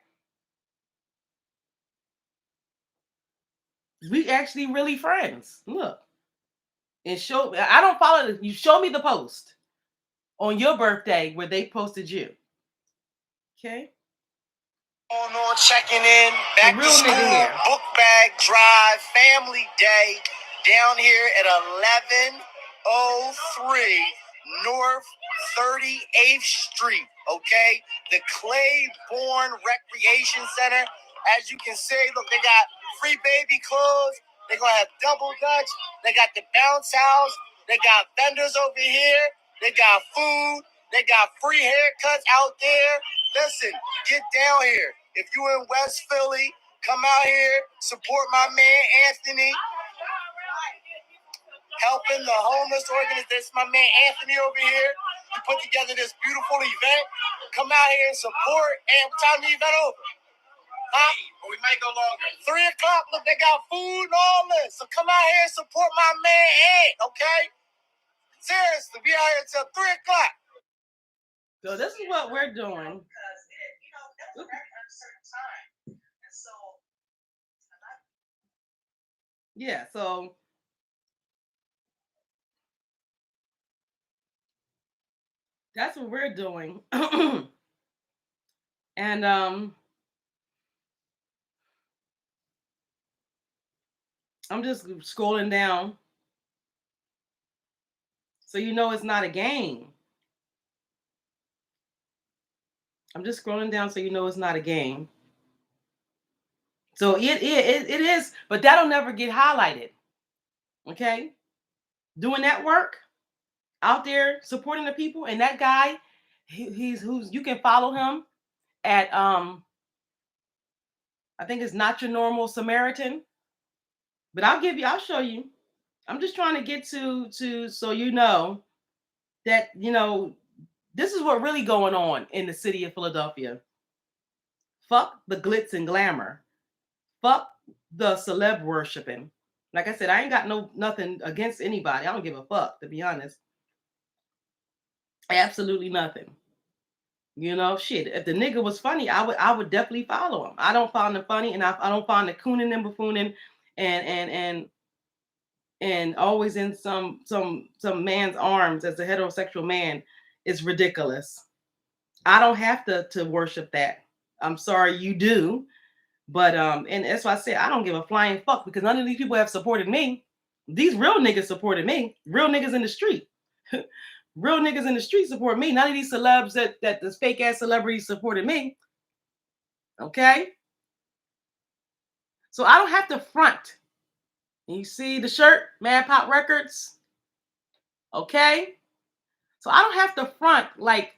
We actually really friends. Look. And show, I don't follow you. Show me the post on your birthday where they posted you. Okay. On checking in, back to school, book bag drive, family day, down here at 1103 North 38th Street, okay? The Claiborne Recreation Center. As you can see, look, they got free baby clothes. They're going to have double dutch. They got the bounce house. They got vendors over here. They got food. They got free haircuts out there. Listen, get down here. If you in West Philly, come out here, support my man Anthony, helping the homeless organization. My man Anthony over here, he put together this beautiful event. Come out here and support. And what time the event over? Huh? We might go longer. 3 o'clock. Look, they got food and all this. So come out here and support my man Ant, okay? Seriously, we out here till 3 o'clock. So this is what we're doing. Yeah, so that's what we're doing. And I'm just scrolling down. So you know it's not a game. I'm just scrolling down so you know it's not a game. So it is, but that'll never get highlighted. Okay? Doing that work out there supporting the people, and that guy, he's who's, you can follow him at I think it's Not Your Normal Samaritan. But I'll show you. I'm just trying to get to so you know that, you know, this is what really going on in the city of Philadelphia. Fuck the glitz and glamour. Fuck the celeb worshiping. Like I said, I ain't got nothing against anybody. I don't give a fuck, to be honest. Absolutely nothing. You know, shit. If the nigga was funny, I would definitely follow him. I don't find him funny, and I don't find the cooning and buffooning and always in some man's arms as a heterosexual man is ridiculous. I don't have to worship that. I'm sorry you do. But and that's why I said I don't give a flying fuck, because none of these people have supported me. These real niggas supported me. Real niggas in the street. Real niggas in the street support me. None of these celebs that this fake ass celebrities supported me. Okay? So I don't have to front. And you see the shirt, Mad Pop Records. Okay? So I don't have to front like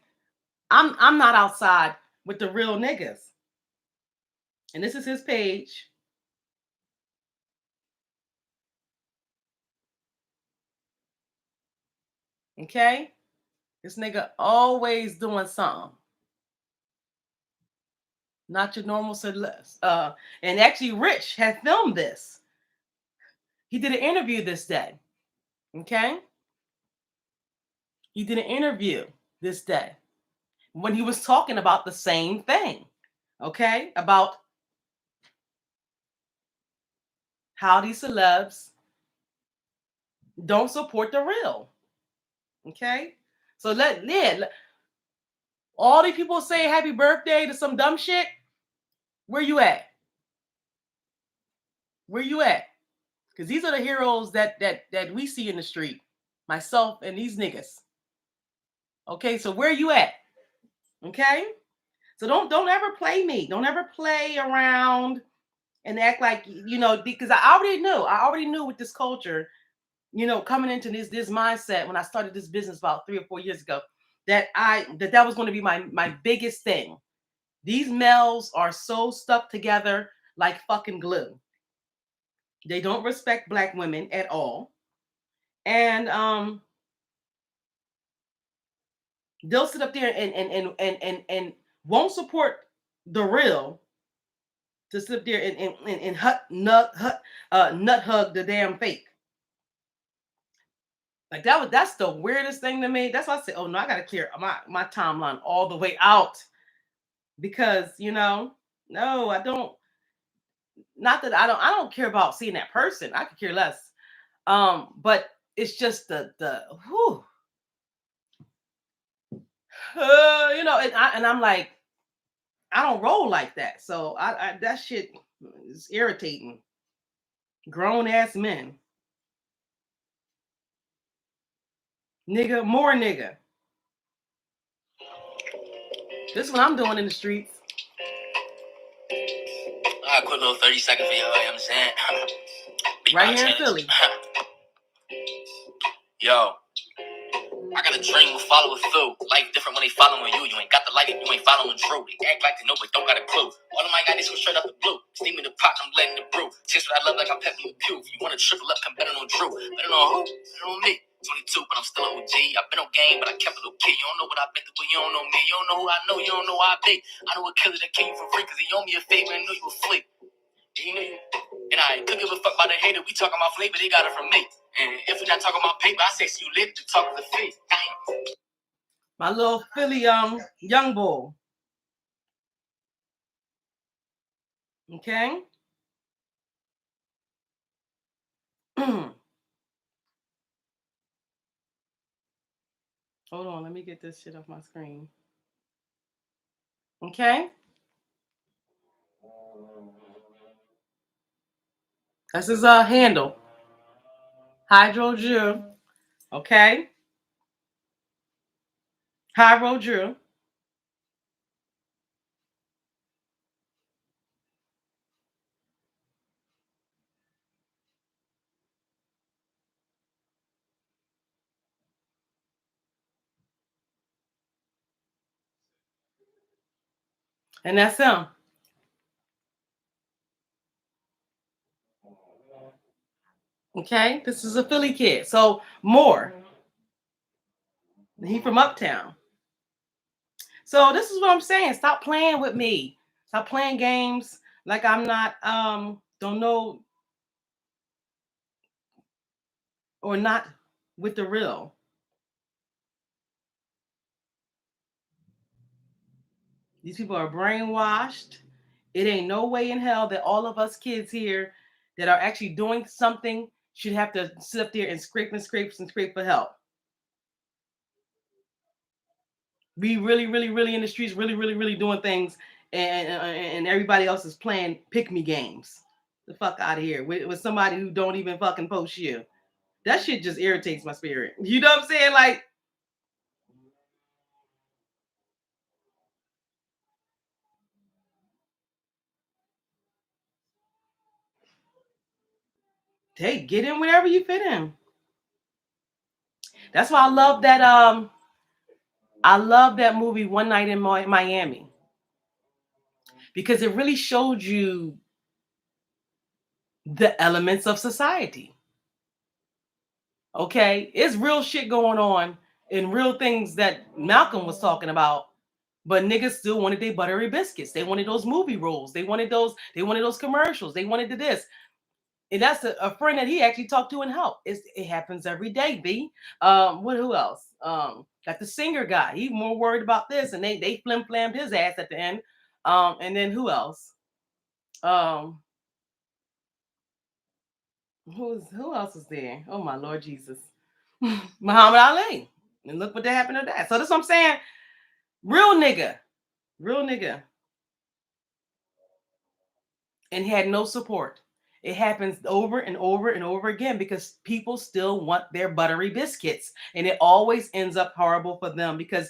I'm not outside with the real niggas. And this is his page. Okay? This nigga always doing something. Not your normal celebs. And actually, Rich had filmed this. He did an interview this day. Okay? He did an interview this day when he was talking about the same thing. Okay? About how these celebs don't support the real. Okay? So let all these people say happy birthday to some dumb shit. Where you at? Where you at? Because these are the heroes that we see in the street. Myself and these niggas. Okay, so where you at? Okay? So don't ever play me. Don't ever play around and act like, you know, because I already knew with this culture, you know, coming into this mindset when I started this business about 3 or 4 years ago, that that was going to be my biggest thing. These males are so stuck together like fucking glue. They don't respect black women at all. And they'll sit up there and won't support the real, to sit up there and nut hug the damn fake. Like that's the weirdest thing to me. That's why I said, oh no, I gotta clear my timeline all the way out. Because, you know, no, I don't, not that I don't care about seeing that person. I could care less. But it's just the whew, you know, and I'm like, I don't roll like that. So I that shit is irritating. Grown ass men. Nigga, more nigga. This is what I'm doing in the streets. I quick little 30 seconds for y'all, you know what I'm saying? Right here in Philly. Yo, I got a dream with follow it through. Life different when they following you. You ain't got the light if you ain't following Drew. They act like they know but don't got a clue. All of my guys go straight up the blue. Steaming the pot, I'm letting it brew. Taste what I love like I'm pepping the pew. If you wanna triple up, come better on Drew. Better on who? Better on me. 22, but I'm still an OG. I've been on game, but I kept a little kid. You don't know what I've been through, but you don't know me. You don't know who I know, you don't know who I be. I know a killer that came for free, cause he owe me a favor and knew you were flea. You know you. And I could give a fuck about a hater. We talking about flavor, they got it from me. And if we not talking about paper, I say see you later to talk to the face. Damn. My little Philly young bull. Okay. Hold on, let me get this shit off my screen. Okay. That's his handle. Hydro Drew. Okay. Hydro Drew. And that's him. Okay, this is a Philly kid. So more. He from Uptown. So this is what I'm saying. Stop playing with me. Stop playing games like I'm not don't know or not with the real. These people are brainwashed. It ain't no way in hell that all of us kids here that are actually doing something should have to sit up there and scrape for help. We really in the streets, really doing things, and everybody else is playing pick me games. The fuck out of here with somebody who don't even fucking post you. That shit just irritates my spirit. You know what I'm saying? Like, hey, get in wherever you fit in. That's why I love that movie One Night in Miami, because it really showed you the elements of society. Okay, it's real shit going on and real things that Malcolm was talking about, but niggas still wanted their buttery biscuits. They wanted those movie roles. They wanted those commercials. They wanted this. And that's a friend that he actually talked to and helped. It happens every day, B. Who else? Got the singer guy. He more worried about this, and they flammed his ass at the end. And then who else? Um, who else is there? Oh my Lord Jesus, Muhammad Ali. And look what happened to that. So that's what I'm saying. Real nigga, and had no support. It happens over and over and over again because people still want their buttery biscuits, and it always ends up horrible for them because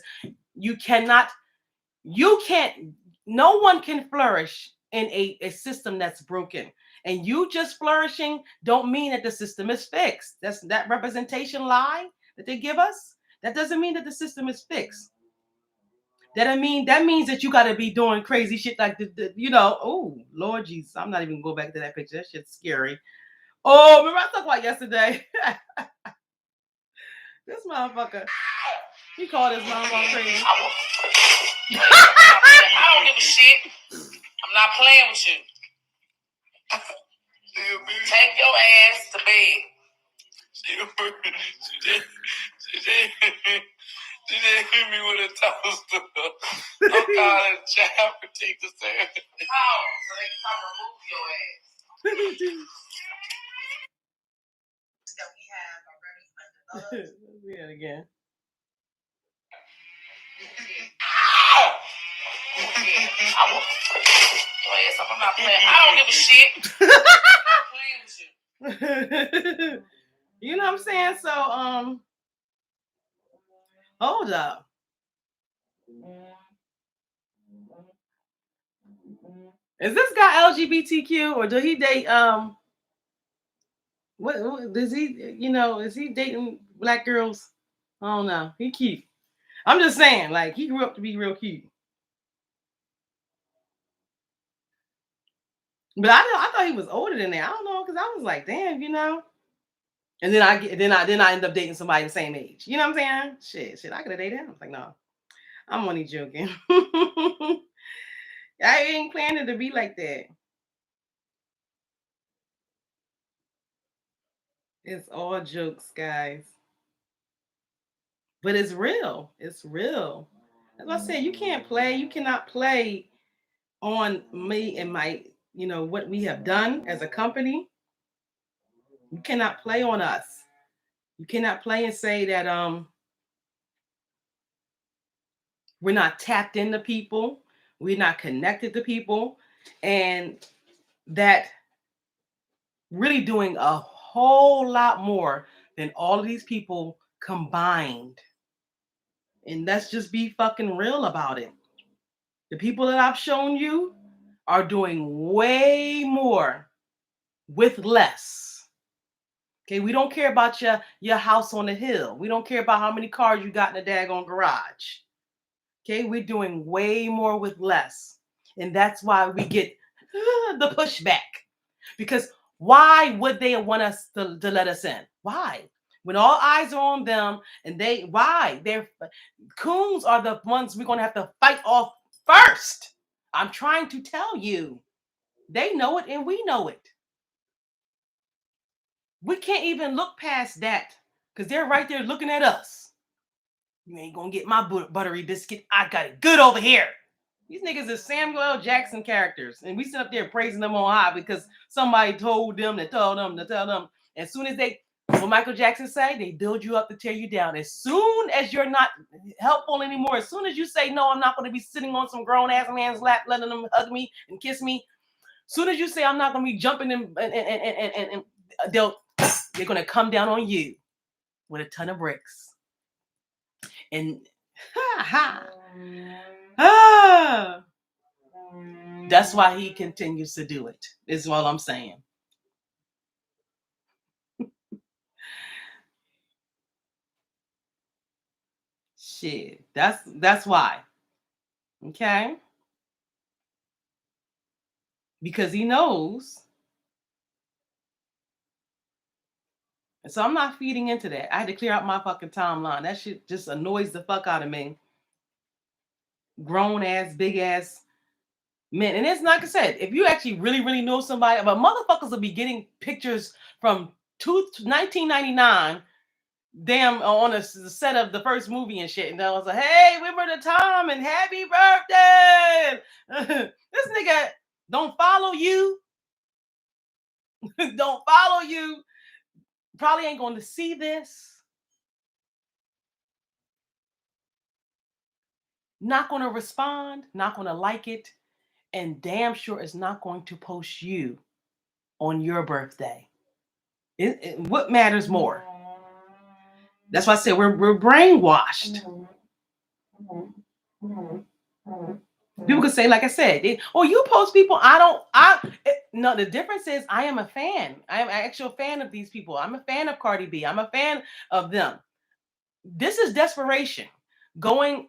you can't, no one can flourish in a system that's broken. And you just flourishing don't mean that the system is fixed. That's that representation lie that they give us. That doesn't mean that the system is fixed. That means that you got to be doing crazy shit like oh Lord Jesus, I'm not even gonna go back to that picture. That shit's scary. Oh, remember I talked about yesterday? This motherfucker, he called his mom all crazy. I don't give a shit. I'm not playing with you. Take your ass to bed. She didn't hit me with a toaster. I'm calling child protective service. Oh, so they can come remove your ass. That we have already undeveloped. Let's do that again. I'm not playing. I don't give a shit. I'm not playing with you. You know what I'm saying? So hold up. Is this guy LGBTQ or did he date what does he is he dating black girls? I don't know. He cute. I'm just saying, like, he grew up to be real cute. But I thought he was older than that. I don't know, because I was like, damn, And then I end up dating somebody the same age. You know what I'm saying? Shit, I could have dated him. I was like, no, I'm only joking. I ain't planning to be like that. It's all jokes, guys. But it's real. It's real. As I said, you cannot play on me and my, what we have done as a company. You cannot play on us. You cannot play and say that we're not tapped into people, we're not connected to people, and that really doing a whole lot more than all of these people combined. And let's just be fucking real about it. The people that I've shown you are doing way more with less. Okay, we don't care about your house on the hill. We don't care about how many cars you got in the daggone garage. Okay, we're doing way more with less. And that's why we get the pushback. Because Why would they want us to let us in? Why? When all eyes are on them, and they're coons are the ones we're gonna have to fight off first. I'm trying to tell you. They know it and we know it. We can't even look past that because they're right there looking at us. You ain't gonna get my buttery biscuit. I got it good over here. These niggas are Samuel L. Jackson characters, and we sit up there praising them on high because somebody told them to tell them to tell them. As soon as they, what Michael Jackson say, they build you up to tear you down. As soon as you're not helpful anymore, as soon as you say no, I'm not going to be sitting on some grown ass man's lap, letting them hug me and kiss me. As soon as you say I'm not going to be jumping and they're going to come down on you with a ton of bricks. And that's why he continues to do it, is all I'm saying. Shit. That's why. Okay? Because he knows. And so I'm not feeding into that. I had to clear out my fucking timeline. That shit just annoys the fuck out of me. Grown ass, big ass men. And it's like I said, if you actually really, really know somebody, but motherfuckers will be getting pictures from 1999, damn, on the set of the first movie and shit. And I was like, hey, remember the time and happy birthday. This nigga don't follow you. Don't follow you. Probably ain't going to see this. Not going to respond, not going to like it, and damn sure is not going to post you on your birthday. What matters more? That's why I said we're brainwashed. People could say, like I said, you post people. No, the difference is I am a fan. I am an actual fan of these people. I'm a fan of Cardi B. I'm a fan of them. This is desperation. Going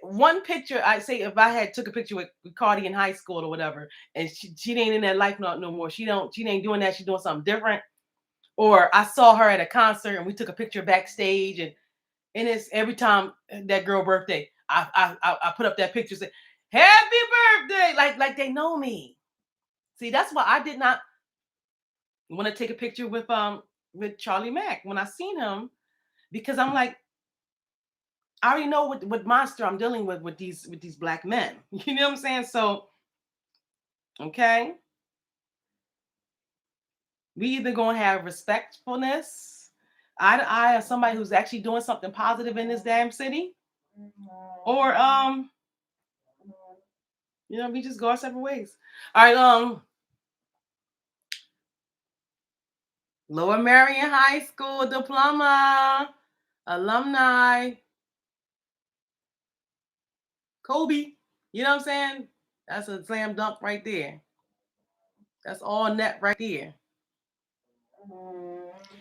one picture, I say if I had took a picture with Cardi in high school or whatever, and she ain't in that life no more. She ain't doing that. She's doing something different. Or I saw her at a concert and we took a picture backstage, and it's every time that girl birthday, I put up that picture, say happy birthday, like they know me. See, that's why I did not want to take a picture with Charlie Mack when I seen him, because I'm like, I already know what monster I'm dealing with these black men. You know what I'm saying? So, okay. We either gonna have respectfulness, eye to eye, of somebody who's actually doing something positive in this damn city, or we just go our separate ways. All right, Lower Marion High School diploma alumni, Kobe. You know what I'm saying? That's a slam dunk right there. That's all net right there.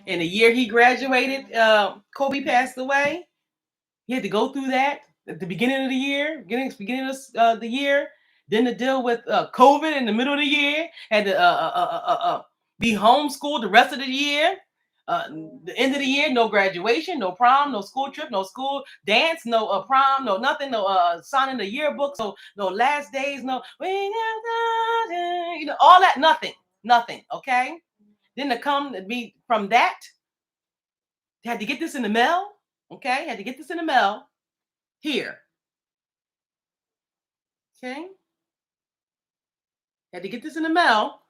In the year he graduated, Kobe passed away. He had to go through that at the beginning of the year, beginning of the year. Then to deal with COVID in the middle of the year, had to be homeschooled the rest of the year. The end of the year, no graduation, no prom, no school trip, no school dance, no prom, no nothing, no signing the yearbook, no last days, no all that, nothing. Okay. Then to come to be from that, had to get this in the mail. Okay, had to get this in the mail here. Okay, had to get this in the mail,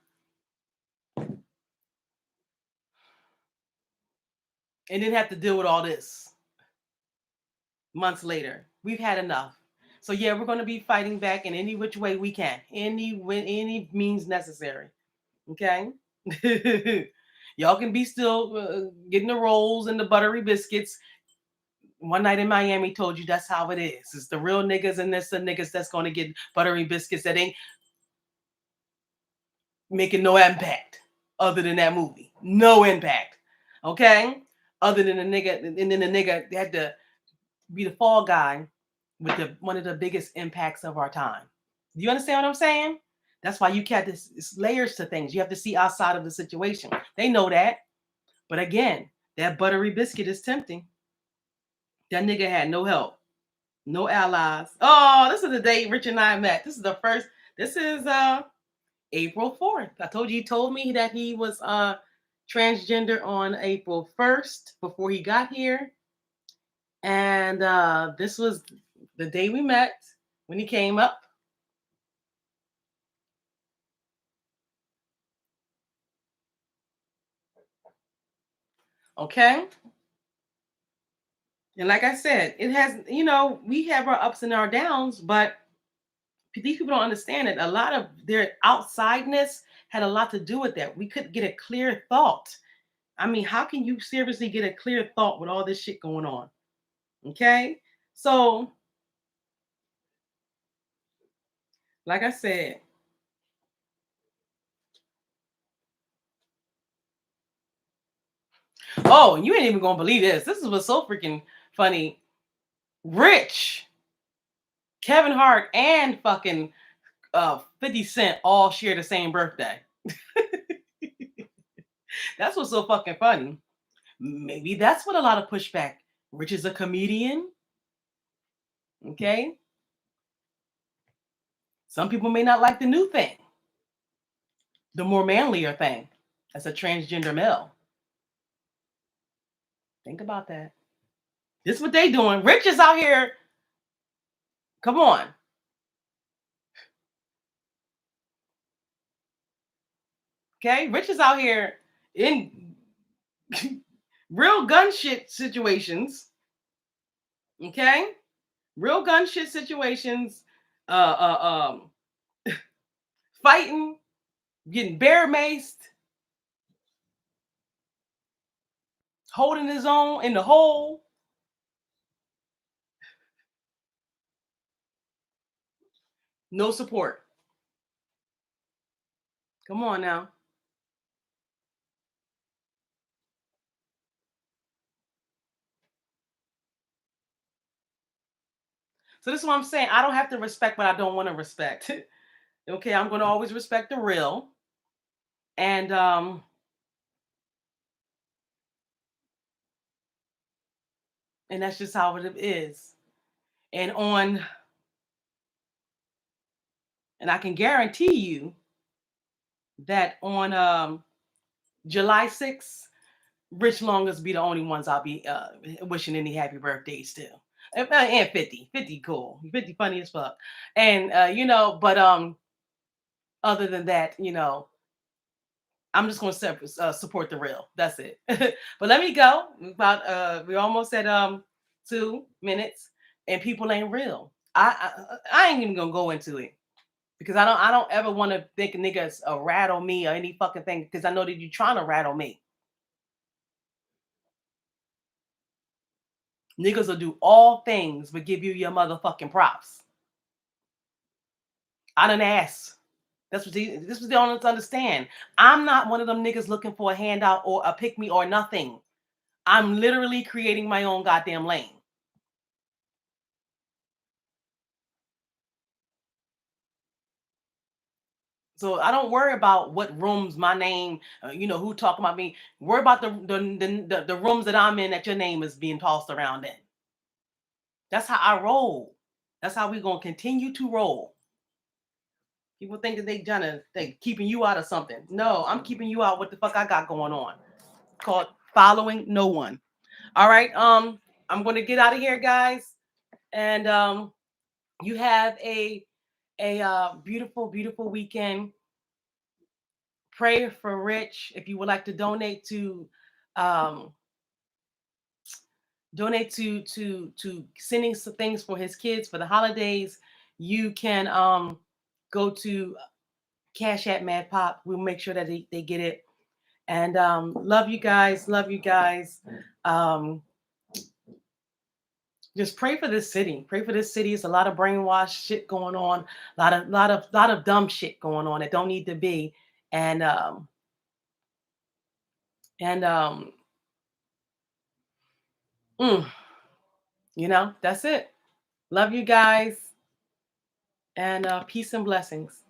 and then have to deal with all this months later. We've had enough. So yeah, we're going to be fighting back in any which way we can, any means necessary. Okay. Y'all can be still getting the rolls and the buttery biscuits. One night in Miami told you that's how it is. It's the real niggas and it's the niggas that's going to get buttery biscuits that ain't making no impact other than that movie. No impact. Okay? Other than the nigga, and then the nigga had to be the fall guy with one of the biggest impacts of our time. Do you understand what I'm saying? That's why you can't, it's layers to things. You have to see outside of the situation. They know that. But again, that buttery biscuit is tempting. That nigga had no help, no allies. Oh, this is the day Rich and I met. This is the first, this is April 4th. I told you, he told me that he was transgender on April 1st before he got here. And this was the day we met when he came up. Okay. And like I said, it has, you know, we have our ups and our downs, but these people don't understand it. A lot of their outsideness had a lot to do with that. We couldn't get a clear thought. I mean, how can you seriously get a clear thought with all this shit going on? Okay. So, like I said, oh, you ain't even gonna believe this. This is what's so freaking funny. Rich, Kevin Hart, and fucking 50 Cent all share the same birthday. That's what's so fucking funny. Maybe that's what a lot of pushback. Rich is a comedian. Okay. Some people may not like the new thing, the more manlier thing. That's a transgender male. Think about that. This is what they doing. Rich is out here. Come on. Okay. Rich is out here in real gun shit situations. Okay. Real gun shit situations. Fighting, getting bear maced, holding his own in the hole. No support. Come on now. So this is what I'm saying. I don't have to respect what I don't want to respect. Okay, I'm going to always respect the real. And that's just how it is. And I can guarantee you that on July 6th, Rich Longest be the only ones I'll be wishing any happy birthdays to. And 50 cool. 50 funny as fuck. And you know, but other than that, you know, I'm just going to support the real. That's it. But let me go. We're almost at 2 minutes, and people ain't real. I ain't even gonna go into it because I don't ever want to think niggas rattle me or any fucking thing because I know that you're trying to rattle me. Niggas will do all things but give you your motherfucking props. I done asked. This was the only to understand. I'm not one of them niggas looking for a handout or a pick me or nothing. I'm literally creating my own goddamn lane. So I don't worry about what rooms my name, you know, who talking about me. Worry about the rooms that I'm in that your name is being tossed around in. That's how I roll. That's how we gonna continue to roll. People think that they keeping you out of something. No, I'm keeping you out. What the fuck I got going on? Called following no one. All right. I'm gonna get out of here, guys. And you have a beautiful, beautiful weekend. Pray for Rich. If you would like to donate to um, sending some things for his kids for the holidays, you can go to CASHAPP maddpop. We'll make sure that they get it. And love you guys. Love you guys. Just pray for this city. Pray for this city. It's a lot of brainwashed shit going on. A lot of dumb shit going on that don't need to be. And and you know, that's it. Love you guys. And peace and blessings.